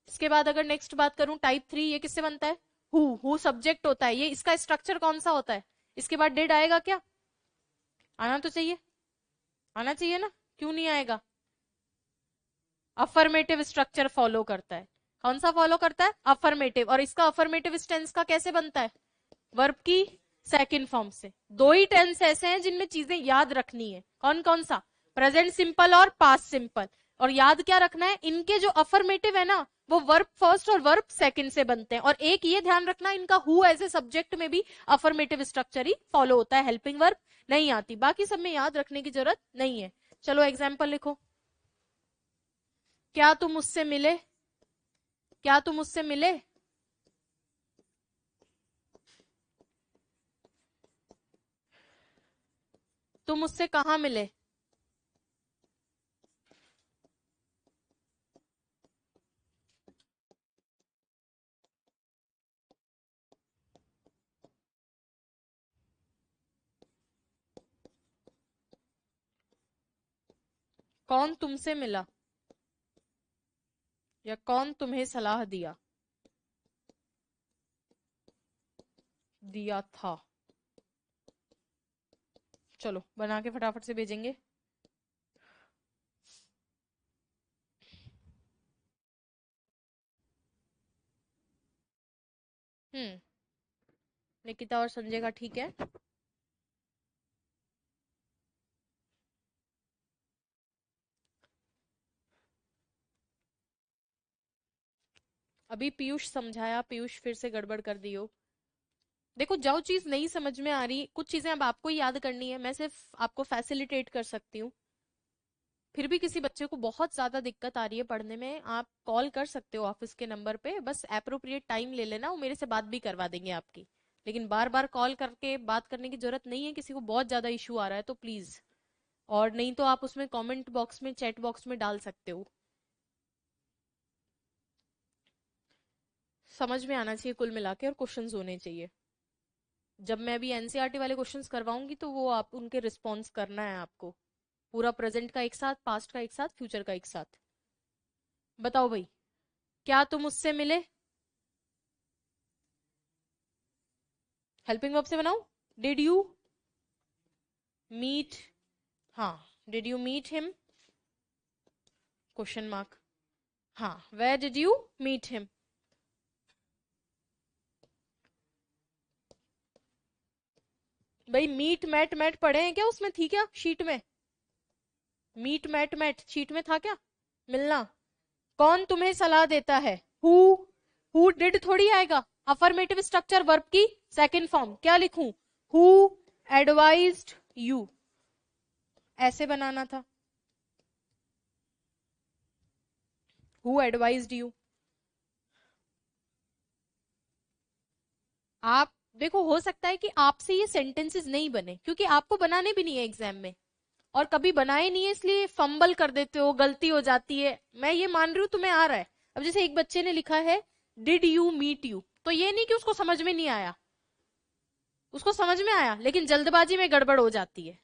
इसके बाद अगर नेक्स्ट बात करूं टाइप 3, ये किससे बनता है? हु सब्जेक्ट होता है। ये इसका स्ट्रक्चर कौन सा होता है? इसके बाद डिड आएगा क्या? आना तो चाहिए, आना चाहिए ना, क्यों नहीं आएगा? अफर्मेटिव स्ट्रक्चर फॉलो करता है। कौन सा फॉलो करता है? अफर्मेटिव। और इसका अफर्मेटिव टेंस का कैसे बनता है? वर्ब की सेकंड फॉर्म से। दो ही टेंस ऐसे हैं जिनमें चीजें याद रखनी है। कौन कौन सा? प्रेजेंट सिंपल और पास्ट सिंपल। और याद क्या रखना है? इनके जो अफर्मेटिव है ना, वो वर्ब फर्स्ट और वर्ब सेकंड से बनते हैं। और एक ये ध्यान रखना, इनका हु एज ए सब्जेक्ट में भी अफर्मेटिव स्ट्रक्चर ही फॉलो होता है, हेल्पिंग वर्ब नहीं आती। बाकी सब में याद रखने की जरूरत नहीं है। चलो एग्जाम्पल लिखो। क्या तुम मुझसे मिले? क्या तुम मुझसे मिले? तुम मुझसे कहाँ मिले? कौन तुमसे मिला, या कौन तुम्हें सलाह दिया? दिया था। चलो बना के फटाफट से भेजेंगे। हम्म, निकिता और संजय का ठीक है। अभी पीयूष समझाया, पीयूष फिर से गड़बड़ कर दी हो। देखो, जो चीज नहीं समझ में आ रही, कुछ चीजें अब आपको ही याद करनी है, मैं सिर्फ आपको फैसिलिटेट कर सकती हूँ। फिर भी किसी बच्चे को बहुत ज्यादा दिक्कत आ रही है पढ़ने में, आप कॉल कर सकते हो ऑफिस के नंबर पे, बस एप्रोप्रिएट टाइम ले लेना, वो मेरे से बात भी करवा देंगे आपकी। लेकिन बार बार कॉल करके बात करने की जरूरत नहीं है, किसी को बहुत ज्यादा इशू आ रहा है तो प्लीज। और नहीं तो आप उसमें कमेंट बॉक्स में, चैट बॉक्स में डाल सकते हो। समझ में आना चाहिए कुल मिला के, और क्वेश्चंस होने चाहिए। जब मैं अभी एनसीईआरटी वाले क्वेश्चंस करवाऊंगी तो वो आप उनके रिस्पॉन्स करना है आपको। पूरा प्रेजेंट का एक साथ, पास्ट का एक साथ, फ्यूचर का एक साथ। बताओ भाई, क्या तुम उससे मिले? हेल्पिंग वर्ब से बनाओ। Did you meet? हाँ, did you meet him? Question mark. हाँ, where did you meet him? भाई मीट मैट मैट पढ़े हैं क्या उसमें? थी क्या शीट में? मीट मैट मैट शीट में था क्या? मिलना। कौन तुम्हें सलाह देता है? हु। हु डिड थोड़ी आएगा। अफर्मेटिव स्ट्रक्चर वर्ब की सेकंड फॉर्म क्या लिखूं? हु एडवाइज्ड यू, ऐसे बनाना था। Who advised you. आप देखो, हो सकता है कि आपसे ये सेंटेंसेस नहीं बने, क्योंकि आपको बनाने भी नहीं है एग्जाम में, और कभी बनाए नहीं है, इसलिए फंबल कर देते हो, गलती हो जाती है। मैं ये मान रही हूँ तुम्हें आ रहा है। अब जैसे एक बच्चे ने लिखा है डिड यू मीट यू, तो ये नहीं कि उसको समझ में नहीं आया, उसको समझ में आया, लेकिन जल्दबाजी में गड़बड़ हो जाती है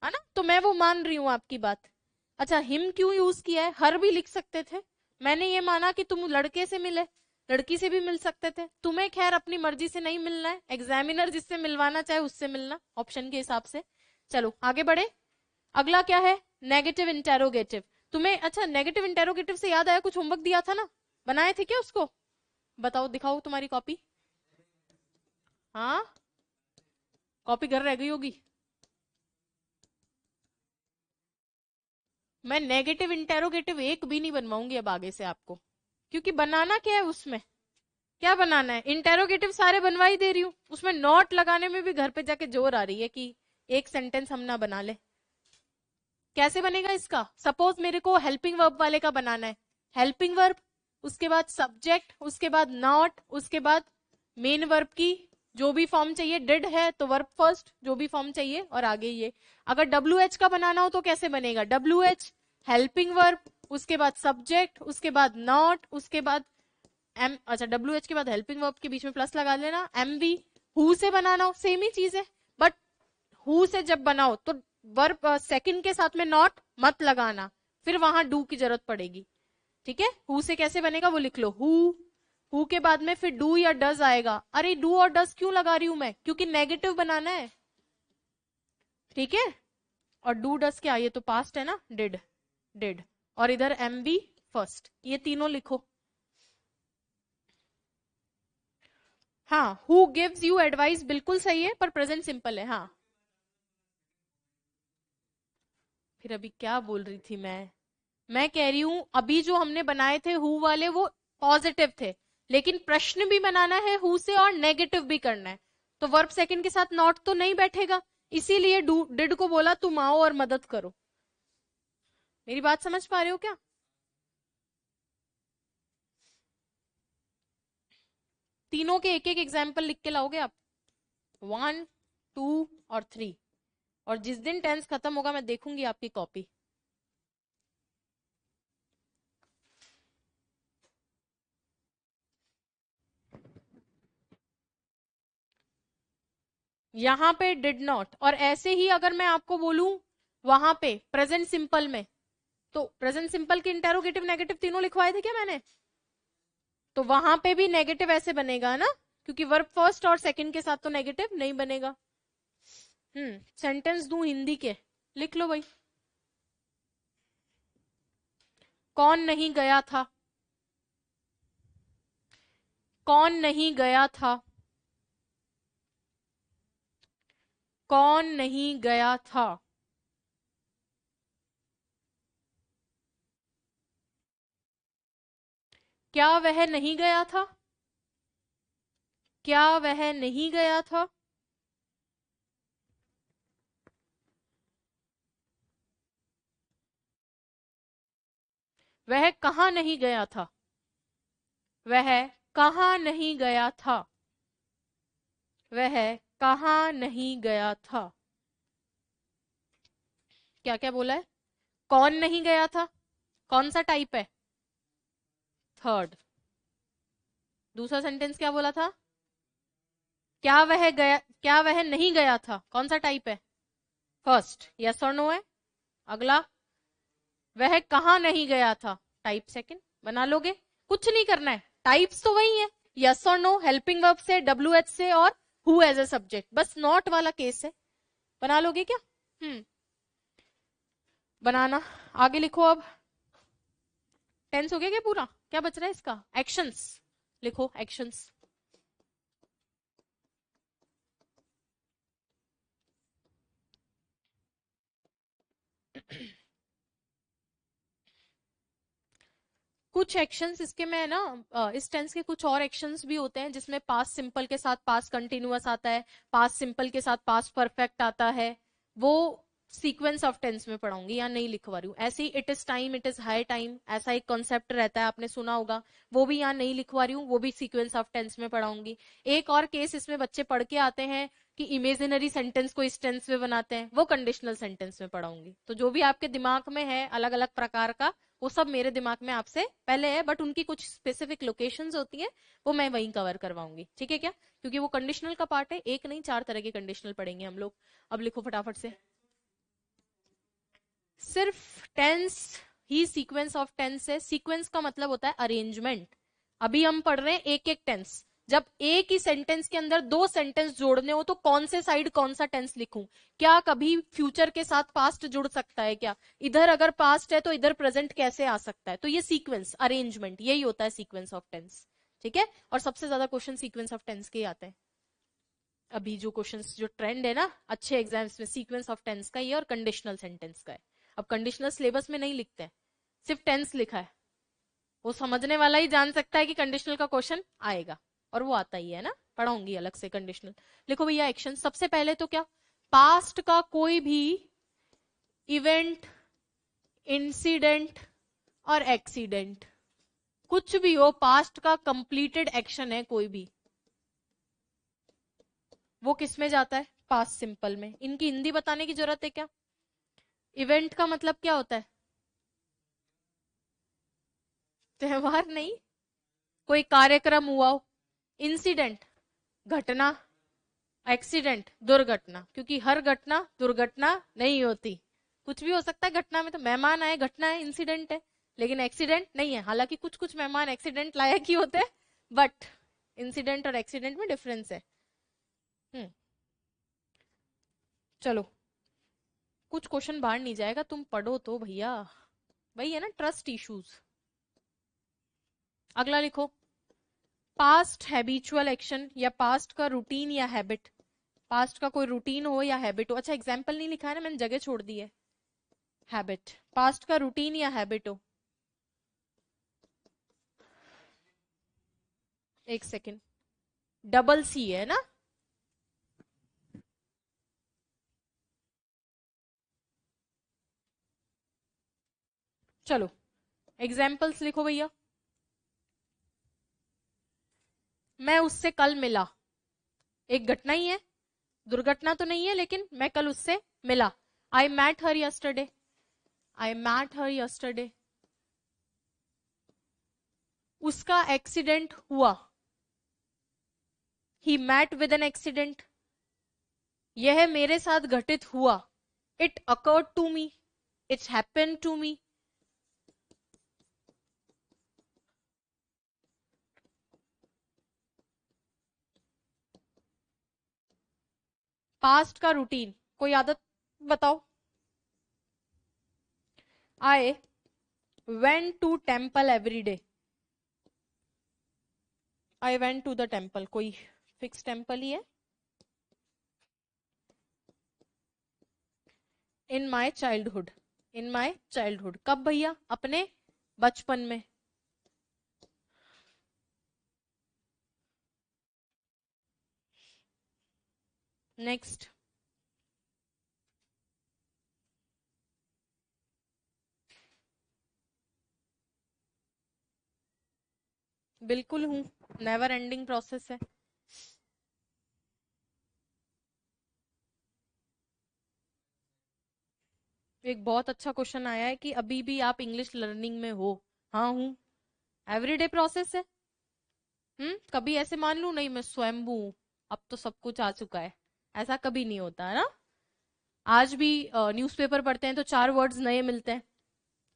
ना? तो मैं वो मान रही हूँ आपकी बात। अच्छा, हिम क्यों यूज किया है? हर भी लिख सकते थे। मैंने ये माना कि तुम लड़के से मिले, लड़की से भी मिल सकते थे, तुम्हें खैर अपनी मर्जी से नहीं मिलना है, एग्जामिनर जिससे मिलवाना चाहे उससे मिलना, ऑप्शन के हिसाब से। चलो आगे बढ़े। अगला क्या है? Negative interrogative. तुम्हें, अच्छा, नेगेटिव इंटेरोगेटिव से याद आया, कुछ होमवर्क दिया था ना, बनाए थे क्या उसको? बताओ, दिखाओ तुम्हारी कॉपी। हाँ, कॉपी घर रह गई होगी। मैं नेगेटिव इंटेरोगेटिव एक भी नहीं बनवाऊंगी अब आगे से आपको, क्योंकि बनाना क्या है उसमें? क्या बनाना है? इंटेरोगेटिव सारे बनवा ही दे रही हूँ, उसमें नॉट लगाने में भी घर पे जाके जोर आ रही है कि एक सेंटेंस हम ना बना ले। कैसे बनेगा इसका? सपोज मेरे को हेल्पिंग वर्ब वाले का बनाना है। हेल्पिंग वर्ब, उसके बाद सब्जेक्ट, उसके बाद नॉट, उसके बाद मेन वर्ब की जो भी फॉर्म चाहिए, डिड है तो वर्ब फर्स्ट जो भी फॉर्म चाहिए, और आगे ये। अगर डब्ल्यू एच का बनाना हो तो कैसे बनेगा? डब्ल्यू एच, हेल्पिंग वर्ब, उसके बाद सब्जेक्ट, उसके बाद नॉट, उसके बाद एम, अच्छा, डब्ल्यू एच के बाद हेल्पिंग वर्ब के बीच में प्लस लगा लेना, एम वी। हु से बनाना हो सेम ही चीज है, बट हु से जब बनाओ तो वर्ब सेकंड के साथ में नॉट मत लगाना, फिर वहां डू की जरूरत पड़ेगी। ठीक है? हु से कैसे बनेगा वो लिख लो। हु के बाद में फिर डू या डज आएगा। अरे डू और डज क्यों लगा रही हूं मैं? क्योंकि नेगेटिव बनाना है। ठीक है? और डू डज क्या, ये तो पास्ट है ना, डिड। डिड, और इधर एम बी फर्स्ट, ये तीनों लिखो। हाँ, हु गिव्स यू एडवाइस बिल्कुल सही है, पर प्रेजेंट सिंपल है। हाँ, फिर अभी क्या बोल रही थी मैं कह रही हूं अभी जो हमने बनाए थे हु वाले, वो पॉजिटिव थे, लेकिन प्रश्न भी बनाना है हु से और नेगेटिव भी करना है, तो वर्ब सेकंड के साथ नॉट तो नहीं बैठेगा, इसीलिए डिड को बोला तुम आओ और मदद करो। मेरी बात समझ पा रहे हो क्या? तीनों के एक एक एग्जाम्पल लिख के लाओगे आप, 1, 2 और 3। और जिस दिन टेंस खत्म होगा मैं देखूंगी आपकी कॉपी। यहां पे डिड नॉट, और ऐसे ही अगर मैं आपको बोलूं वहां पे प्रेजेंट सिंपल में, तो प्रेजेंट सिंपल के इंटेरोगेटिव नेगेटिव तीनों लिखवाए थे क्या मैंने? तो वहां पे भी नेगेटिव ऐसे बनेगा ना, क्योंकि वर्ब फर्स्ट और सेकंड के साथ तो नेगेटिव नहीं बनेगा। सेंटेंस दूं हिंदी के? लिख लो भाई। कौन नहीं गया था? कौन नहीं गया था? कौन नहीं गया था? क्या वह नहीं गया था? क्या वह नहीं गया था? वह कहाँ नहीं गया था? वह कहाँ नहीं गया था? वह कहाँ नहीं गया था? क्या क्या बोला है? कौन नहीं गया था? कौन सा टाइप है? थर्ड। दूसरा सेंटेंस क्या बोला था? क्या वह गया, क्या वह नहीं गया था, कौन सा टाइप है? फर्स्ट। यस और नो है। अगला, वह कहाँ नहीं गया था, टाइप सेकंड। बना लोगे? कुछ नहीं करना है, टाइप्स तो वही है, यस और नो, हेल्पिंग वर्ब से, डब्ल्यू एच से और हु एज ए सब्जेक्ट, बस नॉट वाला केस है। बना लोगे क्या? बनाना। आगे लिखो अब। टेंस हो गया क्या पूरा? क्या बच रहा है इसका? एक्शंस। लिखो एक्शंस। कुछ एक्शंस इसके में है ना, इस टेंस के कुछ और एक्शंस भी होते हैं जिसमें पास्ट सिंपल के साथ पास्ट कंटिन्यूअस आता है, पास्ट सिंपल के साथ पास्ट परफेक्ट आता है। वो सीक्वेंस ऑफ टेंस में पढ़ाऊंगी, या नहीं लिखवा रही हूँ। ऐसे ही it is time, it is high time, ऐसा एक कॉन्सेप्ट रहता है, आपने सुना होगा, वो भी यहाँ नहीं लिखवा रही हूँ, वो भी सीक्वेंस ऑफ टेंस में पढ़ाऊंगी। एक और केस इसमें बच्चे पढ़ के आते हैं कि इमेजिनरी सेंटेंस को इस टेंस में बनाते हैं, वो कंडीशनल सेंटेंस में पढ़ाऊंगी। तो जो भी आपके दिमाग में है अलग अलग प्रकार का, वो सब मेरे दिमाग में आपसे पहले है, बट उनकी कुछ स्पेसिफिक लोकेशंस होती है, वो मैं वहीं कवर करवाऊंगी। ठीक है क्या? क्योंकि वो कंडीशनल का पार्ट है, एक नहीं 4 तरह के कंडीशनल पढ़ेंगे हम लोग। अब लिखो फटाफट से। सिर्फ टेंस ही सीक्वेंस ऑफ टेंस है। सीक्वेंस का मतलब होता है अरेंजमेंट। अभी हम पढ़ रहे हैं एक एक टेंस। जब एक ही सेंटेंस के अंदर दो सेंटेंस जोड़ने हो तो कौन से साइड कौन सा टेंस लिखूं? क्या कभी फ्यूचर के साथ पास्ट जुड़ सकता है क्या? इधर अगर पास्ट है तो इधर प्रेजेंट कैसे आ सकता है? तो ये सीक्वेंस अरेंजमेंट, यही होता है सीक्वेंस ऑफ टेंस। ठीक है? और सबसे ज्यादा क्वेश्चन सीक्वेंस ऑफ टेंस के ही आते हैं। अभी जो क्वेश्चंस, जो ट्रेंड है ना अच्छे एग्जाम्स में, सीक्वेंस ऑफ टेंस का ये और कंडीशनल सेंटेंस का है। अब कंडीशनल सिलेबस में नहीं लिखते हैं, सिर्फ टेंस लिखा है। वो समझने वाला ही जान सकता है कि कंडीशनल का क्वेश्चन आएगा, और वो आता ही है ना, पढ़ाऊंगी अलग से कंडीशनल। लिखो भैया एक्शन। सबसे पहले तो क्या, पास्ट का कोई भी इवेंट, इंसिडेंट और एक्सीडेंट, कुछ भी हो, पास्ट का कंप्लीटेड एक्शन है कोई भी, वो किस में जाता है? पास्ट सिंपल में। इनकी हिंदी बताने की जरूरत है क्या? इवेंट का मतलब क्या होता है? त्योहार नहीं, कोई कार्यक्रम हुआ हो। इंसिडेंट, घटना। एक्सीडेंट, दुर्घटना, क्योंकि हर घटना दुर्घटना नहीं होती। कुछ भी हो सकता है घटना में, तो मेहमान आए घटना है, इंसिडेंट है, लेकिन एक्सीडेंट नहीं है। हालांकि कुछ कुछ मेहमान एक्सीडेंट लायक ही होते हैं, बट इंसिडेंट और एक्सीडेंट में डिफरेंस है। हम्म। चलो, कुछ क्वेश्चन बाहर नहीं जाएगा, तुम पढ़ो तो भैया, वही है ना, ट्रस्ट इश्यूज। अगला लिखो, पास्ट हैबिचुअल एक्शन, या पास्ट का रूटीन या हैबिट। पास्ट का कोई रूटीन हो या हैबिट हो। अच्छा, एग्जाम्पल नहीं लिखा है ना, मैंने जगह छोड़ दी है। हैबिट, पास्ट का रूटीन या हैबिट हो। एक सेकेंड, डबल सी है ना? चलो एग्जाम्पल्स लिखो भैया। मैं उससे कल मिला, एक घटना ही है, दुर्घटना तो नहीं है, लेकिन मैं कल उससे मिला। I met her yesterday, I met her yesterday. उसका एक्सीडेंट हुआ, he met with an accident. यह मेरे साथ घटित हुआ, it occurred to me, it's happened to me. Past का रूटीन, कोई आदत बताओ। I went to temple every day, I went to the temple, कोई फिक्स टेम्पल ही है। In my childhood, in my childhood कब भैया? अपने बचपन में। नेक्स्ट, बिल्कुल हूं, नेवर एंडिंग प्रोसेस है। एक बहुत अच्छा क्वेश्चन आया है कि अभी भी आप इंग्लिश लर्निंग में हो। हाँ हूं, एवरीडे प्रोसेस है। कभी ऐसे मान लूं नहीं मैं स्वयंभू हूं, अब तो सब कुछ आ चुका है, ऐसा कभी नहीं होता है ना। आज भी न्यूज़पेपर पढ़ते हैं तो 4 वर्ड्स नए मिलते हैं,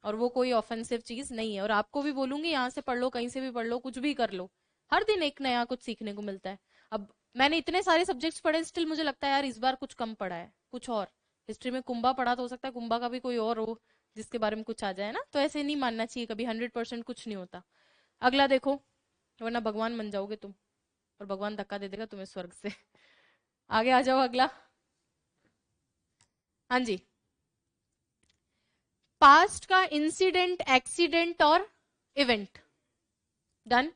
और वो कोई ऑफेंसिव चीज नहीं है। और आपको भी बोलूंगी यहाँ से पढ़ लो, कहीं से भी पढ़ लो, कुछ भी कर लो, हर दिन एक नया कुछ सीखने को मिलता है। अब मैंने इतने सारे सब्जेक्ट्स पढ़े, स्टिल मुझे लगता है यार इस बार कुछ कम पढ़ा है, कुछ और। हिस्ट्री में कुंभा पढ़ा तो हो सकता है कुंभा का भी कोई और हो जिसके बारे में कुछ आ जाए ना, तो ऐसे नहीं मानना चाहिए कभी 100% कुछ नहीं होता। अगला देखो, वरना भगवान बन जाओगे तुम, और भगवान धक्का दे देगा तुम्हें स्वर्ग से। आगे आ जाओ, अगला। हाँ जी, पास्ट का इंसिडेंट, एक्सीडेंट और इवेंट, डन।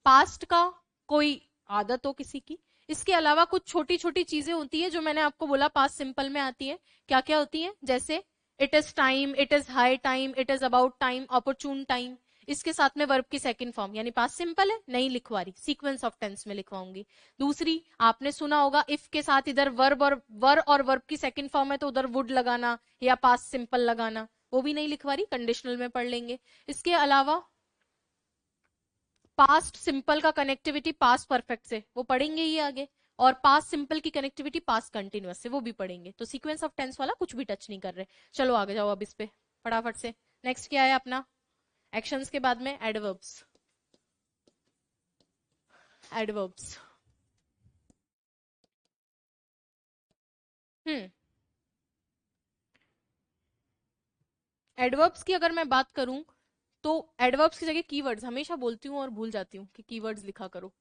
पास्ट का कोई आदत हो किसी की, इसके अलावा कुछ छोटी छोटी चीजें होती है जो मैंने आपको बोला पास्ट सिंपल में आती है। क्या क्या होती है? जैसे it is time, it is high time, it is about time, opportune time. इसके साथ में वर्ब की सेकंड फॉर्म, यानी पास्ट सिंपल है, नहीं लिखवा रही, सीक्वेंस ऑफ टेंस में लिखवाऊंगी। दूसरी, आपने सुना होगा इफ के साथ इधर वर्ब और वर्ब की सेकंड फॉर्म है तो उधर वुड लगाना या पास्ट सिंपल लगाना, वो भी नहीं लिखवा रही, कंडीशनल में पढ़ लेंगे। इसके अलावा पास्ट सिंपल का कनेक्टिविटी पास्ट परफेक्ट से, वो पढ़ेंगे ही आगे। और पास्ट सिंपल की कनेक्टिविटी पास्ट कंटिन्यूअस से, वो भी पढ़ेंगे। तो सीक्वेंस ऑफ टेंस वाला कुछ भी टच नहीं कर रहे। चलो आगे जाओ अब इस पे फटाफट से। नेक्स्ट क्या है अपना? एक्शंस के बाद में एडवर्ब्स। एडवर्ब्स, हम्म एडवर्ब्स की अगर मैं बात करूं तो एडवर्ब्स की जगह कीवर्ड्स हमेशा बोलती हूँ और भूल जाती हूँ कि कीवर्ड्स लिखा करो।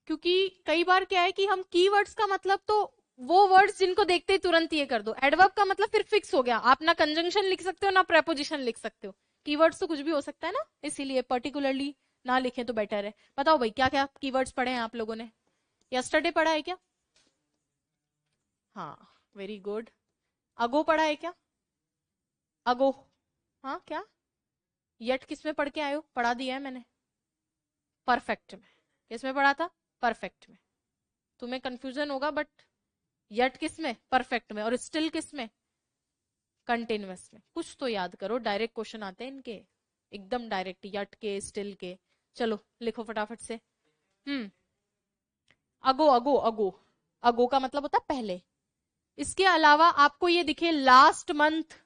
क्योंकि कई बार क्या है कि हम कीवर्ड्स का मतलब तो वो वर्ड्स जिनको देखते ही तुरंत ये कर दो, एडवर्ब का मतलब फिर फिक्स हो गया, आप ना कंजंक्शन लिख सकते हो ना प्रेपोजिशन लिख सकते हो। कीवर्ड्स तो कुछ भी हो सकता है ना, इसीलिए पर्टिकुलरली ना लिखे तो बेटर है। बताओ भाई क्या क्या कीवर्ड्स पढ़े हैं आप लोगों ने? यस्टरडे पढ़ा है क्या? हाँ, वेरी गुड। अगो पढ़ा है क्या? अगो, हाँ क्या? यट किस में पढ़ के आए हो? पढ़ा दिया है मैंने, परफेक्ट में। किस में पढ़ा था? परफेक्ट में। तुम्हें कंफ्यूजन होगा बट यट किस में? परफेक्ट में। और स्टिल किस में? कंटिन्यूअस में। कुछ तो याद करो, डायरेक्ट क्वेश्चन आते हैं इनके, एकदम डायरेक्ट, यट के, स्टिल के। चलो लिखो फटाफट से। हम्म अगो, अगो, अगो, अगो का मतलब होता है पहले। इसके अलावा आपको ये दिखे last month,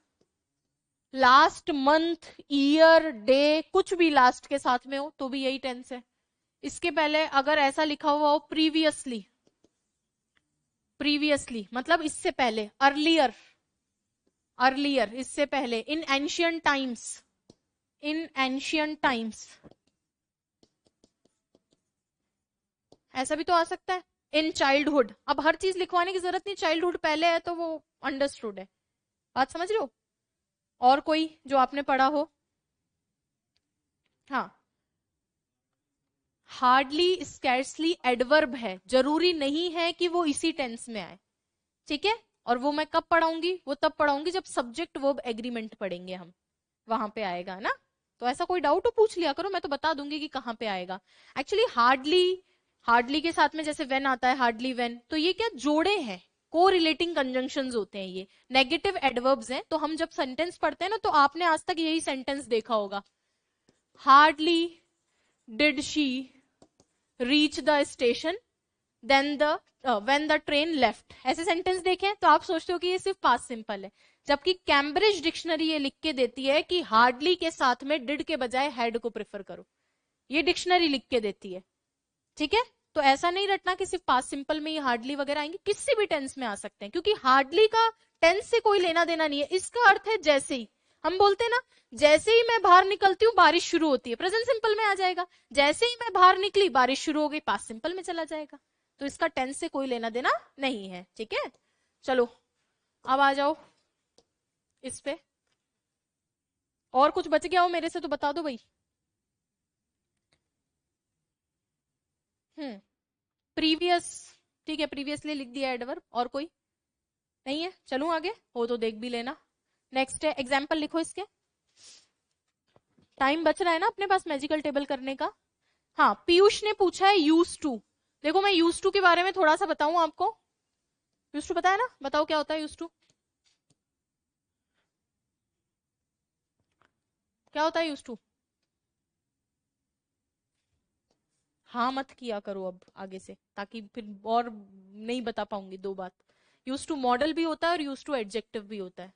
last month, year, day, कुछ भी लास्ट के साथ में हो तो भी यही टेंस है। इसके पहले अगर ऐसा लिखा हुआ हो प्रीवियसली, प्रीवियसली मतलब इससे पहले, अर्लियर, अर्लियर इससे पहले, इन ancient times, in ancient times, ऐसा भी तो आ सकता है। इन चाइल्डहुड, अब हर चीज लिखवाने की जरूरत नहीं, चाइल्डहुड पहले है तो वो अंडरस्टूड है। बात समझ रहे हो? और कोई जो आपने पढ़ा हो? हाँ, हार्डली, स्कैर्सली एडवर्ब है, जरूरी नहीं है कि वो इसी टेंस में आए, ठीक है। और वो मैं कब पढ़ाऊंगी? वो तब पढ़ाऊंगी जब सब्जेक्ट वर्ब एग्रीमेंट पढ़ेंगे हम, वहां पे आएगा ना। तो ऐसा कोई डाउट हो पूछ लिया करो, मैं तो बता दूंगी कि कहाँ पे आएगा। एक्चुअली हार्डली, हार्डली के साथ में जैसे वेन आता है, हार्डली वेन, तो ये क्या जोड़े हैं, को रिलेटिंग कंजंक्शंस होते हैं, ये नेगेटिव एडवर्ब्स हैं। तो हम जब सेंटेंस पढ़ते हैं ना, तो आपने आज तक यही सेंटेंस देखा होगा, hardly did she reach the station then the when the train left, ऐसे सेंटेंस देखें तो आप सोचते हो कि ये सिर्फ पास्ट सिंपल है। जबकि कैम्ब्रिज डिक्शनरी ये लिख के देती है कि हार्डली के साथ में डिड के बजाय हैड को प्रेफर करो, ये डिक्शनरी लिख के देती है, ठीक है। तो ऐसा नहीं रटना कि सिर्फ पास्ट सिंपल में ही हार्डली वगैरह आएंगे, किसी भी टेंस में आ सकते हैं, क्योंकि हार्डली का टेंस से कोई लेना देना नहीं है। इसका अर्थ है जैसे ही, हम बोलते हैं ना, जैसे ही मैं बाहर निकलती हूँ बारिश शुरू होती है, प्रेजेंट सिंपल में आ जाएगा। जैसे ही मैं बाहर निकली बारिश शुरू हो गई, पास्ट सिंपल में चला जाएगा। तो इसका टेंस से कोई लेना देना नहीं है, ठीक है। चलो अब आ जाओ इस पे। और कुछ बच गया हो मेरे से तो बता दो भाई। प्रीवियस, ठीक है, प्रीवियसली लिख दिया एडवर्ब। और कोई नहीं है? चलूं आगे, हो तो देख भी लेना। नेक्स्ट है, एग्जाम्पल लिखो इसके। टाइम बच रहा है ना अपने पास मैजिकल टेबल करने का। हाँ, पीयूष ने पूछा है यूज टू। देखो मैं यूज टू के बारे में थोड़ा सा बताऊं आपको। यूज टू पता है ना? बताओ क्या होता है यूज टू, क्या होता है यूज टू? हाँ मत किया करो अब आगे से, ताकि फिर और नहीं बता पाऊंगी दो बात। यूज टू मॉडल भी होता है और यूज टू एडजेक्टिव भी होता है।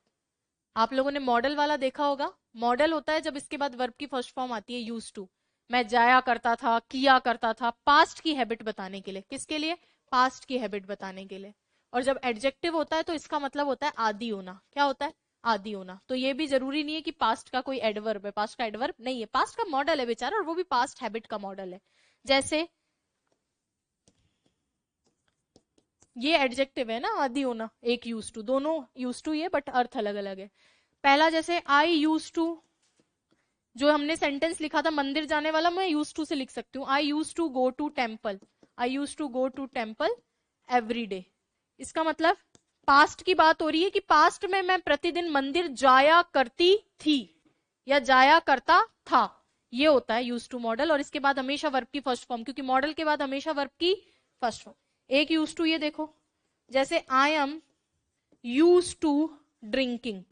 आप लोगों ने मॉडल वाला देखा होगा। मॉडल होता है जब इसके बाद वर्ब की फर्स्ट फॉर्म आती है यूज टू। मैं जाया करता था, किया करता था, पास्ट की हैबिट बताने के लिए। किसके लिए? पास्ट की हैबिट बताने के लिए। और जब एडजेक्टिव होता है तो इसका मतलब होता है आदि होना। क्या होता है? आदि होना। तो ये भी जरूरी नहीं है कि पास्ट का कोई एडवर्ब है, पास्ट का एडवर्ब नहीं है, पास्ट का मॉडल है बेचारा, और वो भी पास्ट हैबिट का मॉडल है। जैसे ये एडजेक्टिव है ना, आदि होना, एक यूज टू, दोनों यूज टू ये, बट अर्थ अलग अलग है। पहला जैसे आई यूज टू, जो हमने सेंटेंस लिखा था मंदिर जाने वाला, मैं यूज टू से लिख सकती हूँ, I use to go to temple. I use to go to temple every day. इसका मतलब पास्ट की बात हो रही है कि पास्ट में मैं प्रतिदिन मंदिर जाया करती थी या जाया करता था। ये होता है यूज टू मॉडल। और इसके बाद हमेशा वर्ब की फर्स्ट फॉर्म, क्योंकि मॉडल के बाद हमेशा वर्ब की फर्स्ट फॉर्म। एक यूज टू ये देखो, जैसे I am use to drinking.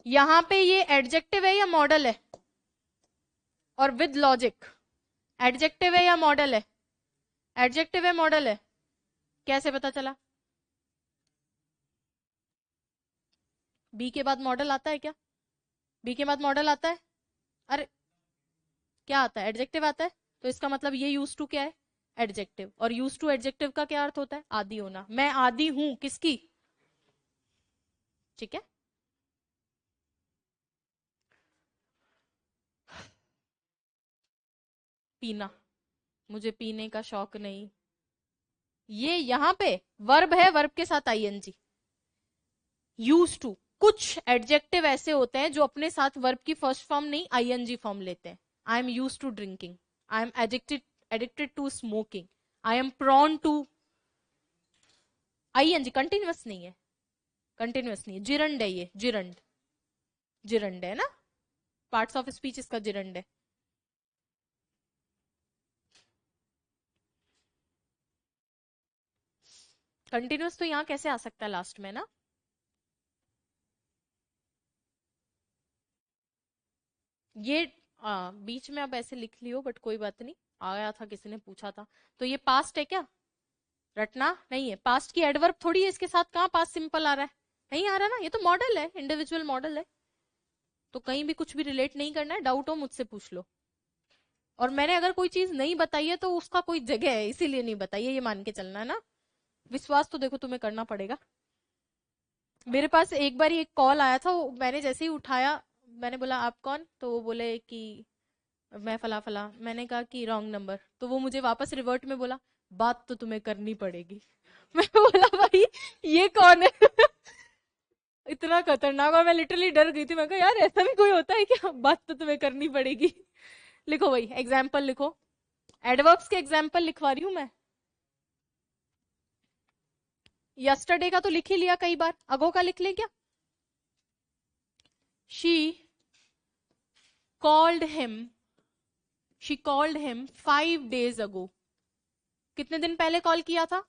यहां पे ये एडजेक्टिव है या मॉडल है? और विद लॉजिक, एडजेक्टिव है या मॉडल है? एडजेक्टिव है, मॉडल है? कैसे पता चला? बी के बाद मॉडल आता है क्या? बी के बाद मॉडल आता है? अरे क्या आता है? एडजेक्टिव आता है। तो इसका मतलब ये यूज टू क्या है? एडजेक्टिव। और यूज टू एडजेक्टिव का क्या अर्थ होता है? आदि होना। मैं आदि हूं किसकी? ठीक है। पीना, मुझे पीने का शौक नहीं। ये यहां पे वर्ब है, वर्ब के साथ आईएनजी। यूज टू, कुछ एडजेक्टिव ऐसे होते हैं जो अपने साथ वर्ब की फर्स्ट फॉर्म नहीं आईएनजी फॉर्म लेते हैं। I am use to drinking, I am addicted addicted to smoking, I am prone to. ING continuous नहीं है, कंटिन्यूअस नहीं है, जिरंड है ये, जिरंड। जिरंड है ना, पार्ट्स ऑफ स्पीच इसका जिरंड है। कंटिन्यूअस तो यहाँ कैसे आ सकता है लास्ट में ना? ये बीच में अब ऐसे लिख लियो, बट कोई बात नहीं, आया था किसी ने पूछा था। तो ये पास्ट है क्या? रटना नहीं है, पास्ट की एडवर्ब थोड़ी है इसके साथ। कहाँ पास्ट सिंपल आ रहा है? नहीं आ रहा ना, ये तो मॉडल है, इंडिविजुअल मॉडल है। तो कहीं भी कुछ भी रिलेट नहीं करना है, डाउट हो मुझसे पूछ लो। और मैंने अगर कोई चीज नहीं बताई है तो उसका कोई जगह है, इसीलिए नहीं बताई है, ये मान के चलना है ना। विश्वास तो देखो तुम्हें करना पड़ेगा। मेरे पास एक बार एक कॉल आया था, मैंने जैसे ही उठाया, मैंने बोला आप कौन, तो वो बोले कि मैं फला फला। मैंने कहा कि रॉन्ग नंबर। तो वो मुझे वापस रिवर्ट में बोला, बात तो तुम्हें करनी पड़ेगी। मैं बोला भाई ये कौन है? इतना खतरनाक। और मैं लिटरली डर गई थी, मैं कहा यार ऐसा भी कोई होता है क्या, बात तो तुम्हें करनी पड़ेगी। लिखो भाई, एग्जाम्पल लिखो। एडवर्ब्स के एग्जाम्पल लिखवा रही हूं मैं। यस्टरडे का तो लिख ही लिया कई बार, अगो का लिख ले क्या? She called him, she called him 5 days ago। कितने दिन पहले कॉल किया था?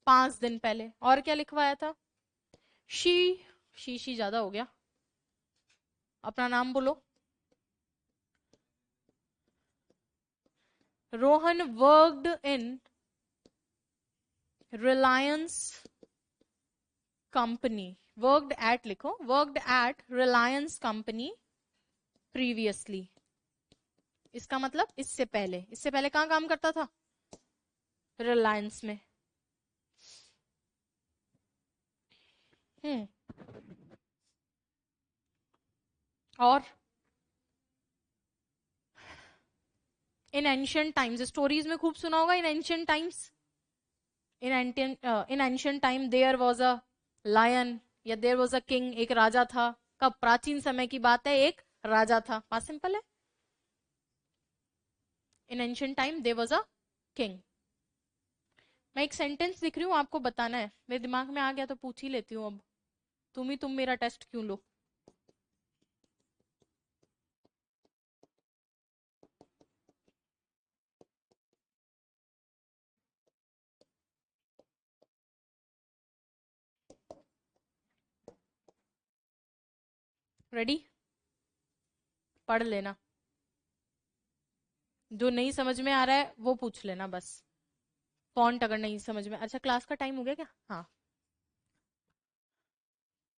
5 दिन पहले। और क्या लिखवाया था? शी, शी ज्यादा हो गया, अपना नाम बोलो। Rohan worked in Reliance company. Worked at लिखो, worked at Reliance company previously. इसका मतलब इससे पहले, इससे पहले कहाँ काम करता था? रिलायंस में। हम्म। और इन एंशियंट टाइम्स, स्टोरीज में खूब सुना होगा in ancient times. In ancient time there was a lion या देयर वाज अ किंग, एक राजा था। कब? प्राचीन समय की बात है, एक राजा था। पास्ट सिंपल है। In ancient time there was a king. मैं एक सेंटेंस लिख रही हूँ, आपको बताना है। मेरे दिमाग में आ गया तो पूछ ही लेती हूँ अब। तुम मेरा टेस्ट क्यों लो। रेडी? पढ़ लेना। जो नहीं समझ में आ रहा है वो पूछ लेना बस। फॉन्ट अगर नहीं समझ में। अच्छा, क्लास का टाइम हो गया क्या? हाँ।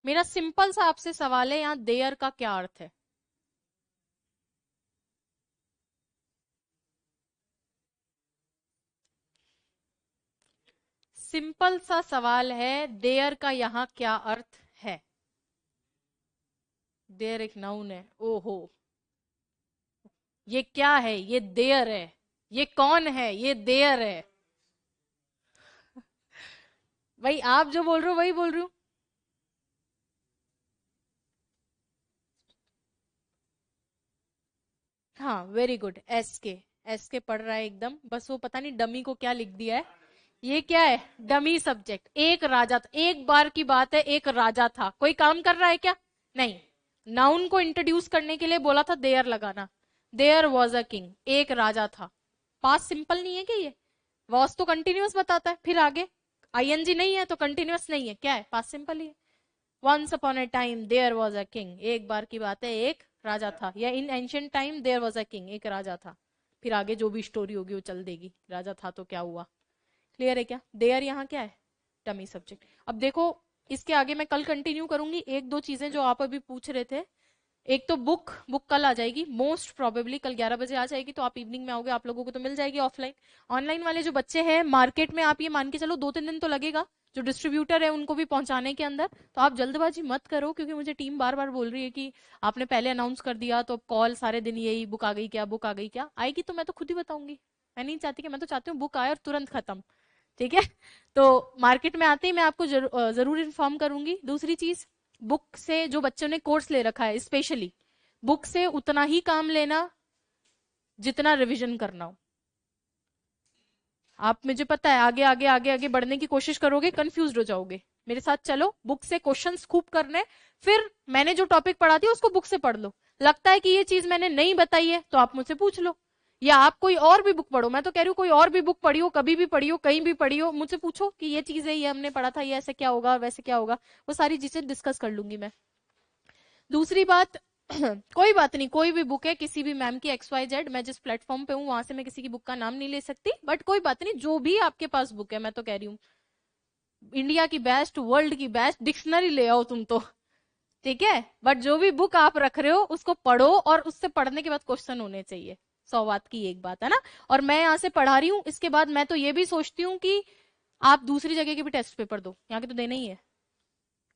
मेरा सिंपल सा आपसे सवाल है, यहाँ देयर का क्या अर्थ है? सिंपल सा सवाल है, देयर का यहाँ क्या अर्थ है? देयर एक नाउन है। ओहो, ये क्या है? ये देयर है। ये कौन है? ये देयर है। भाई आप जो बोल रहे हो वही बोल रही हूँ। हाँ, वेरी गुड। एस के पढ़ रहा है एकदम। बस वो पता नहीं डमी को क्या लिख दिया है। ये क्या है? Dummy subject. एक राजा था, एक बार की बात है, एक राजा था। कोई काम कर रहा है क्या? नहीं। नाउन को इंट्रोड्यूस करने के लिए बोला था देयर लगाना। देयर वॉज अ किंग, एक राजा था। पास्ट सिंपल नहीं है क्या ये? वॉज तो कंटिन्यूअस बताता है, फिर आगे आईएनजी नहीं है तो कंटिन्यूअस नहीं है। क्या है? पास्ट सिंपल ही है। Once upon a time there was a king, एक बार की बात है, एक राजा था। या in ancient time there was a king, एक राजा था। फिर आगे जो भी स्टोरी होगी वो चल देगी, राजा था तो क्या हुआ। क्लियर है क्या? देयर यहाँ क्या है? Dummy subject. अब देखो, इसके आगे मैं कल कंटिन्यू करूंगी। एक दो चीजें जो आप अभी पूछ रहे थे। एक तो बुक कल आ जाएगी, मोस्ट प्रोबेबली कल 11 बजे आ जाएगी, तो आप इवनिंग में आओगे, आप लोगों को तो मिल जाएगी ऑफलाइन। ऑनलाइन वाले जो बच्चे हैं मार्केट में, आप ये मान के चलो 2-3 दिन तो लगेगा, जो डिस्ट्रीब्यूटर है उनको भी पहुंचाने के अंदर। तो आप जल्दबाजी मत करो, क्योंकि मुझे टीम बार बार बोल रही है कि आपने पहले अनाउंस कर दिया तो अब कॉल सारे दिन यही, बुक आ गई क्या, बुक आ गई क्या। आएगी तो मैं तो खुद ही बताऊंगी। मैं नहीं चाहती कि, मैं तो चाहती हूँ बुक आए और तुरंत खत्म। ठीक है? तो मार्केट में आते ही मैं आपको जरूर इन्फॉर्म करूंगी। दूसरी चीज, बुक से जो बच्चों ने कोर्स ले रखा है स्पेशली, बुक से उतना ही काम लेना जितना रिवीजन करना हो। आप, मुझे पता है, आगे आगे आगे आगे बढ़ने की कोशिश करोगे, कंफ्यूज हो जाओगे। मेरे साथ चलो, बुक से क्वेश्चंस खूब करने। फिर मैंने जो टॉपिक पढ़ा दिया उसको बुक से पढ़ लो। लगता है कि ये चीज मैंने नहीं बताई है तो आप मुझसे पूछ लो, या आप कोई और भी बुक पढ़ो। मैं तो कह रही हूँ कोई और भी बुक पढ़ी हो, कभी भी पढ़ी हो, कहीं भी पढ़ी हो, मुझसे पूछो कि ये चीज है, ये हमने पढ़ा था, ये ऐसे क्या होगा, वैसे क्या होगा। वो सारी चीजें डिस्कस कर लूंगी मैं। दूसरी बात, कोई बात नहीं, कोई भी बुक है किसी भी मैम की, XYZ, मैं जिस प्लेटफॉर्म पे हूँ वहां से मैं किसी की बुक का नाम नहीं ले सकती, बट कोई बात नहीं, जो भी आपके पास बुक है, मैं तो कह रही हूँ इंडिया की बेस्ट, वर्ल्ड की बेस्ट डिक्शनरी ले आओ तुम तो। ठीक है? बट जो भी बुक आप रख रहे हो उसको पढ़ो, और उससे पढ़ने के बाद क्वेश्चन होने चाहिए। 100 बात की एक बात है ना। और मैं यहाँ से पढ़ा रही हूँ, इसके बाद मैं तो ये भी सोचती हूँ कि आप दूसरी जगह के भी टेस्ट पेपर दो, यहाँ के तो देने ही है।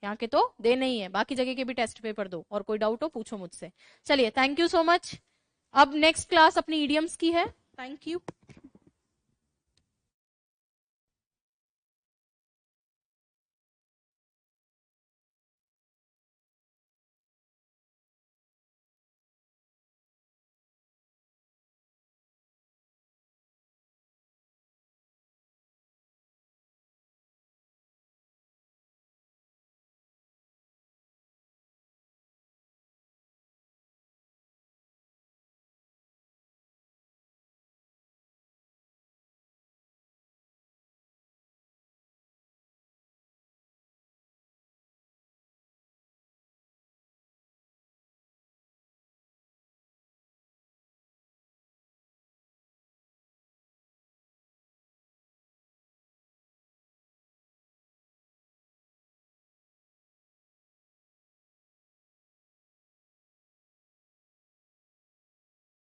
यहाँ के तो देने ही है, बाकी जगह के भी टेस्ट पेपर दो, और कोई डाउट हो पूछो मुझसे। चलिए, थैंक यू सो मच। अब नेक्स्ट क्लास अपनी इडियम्स की है। Thank you.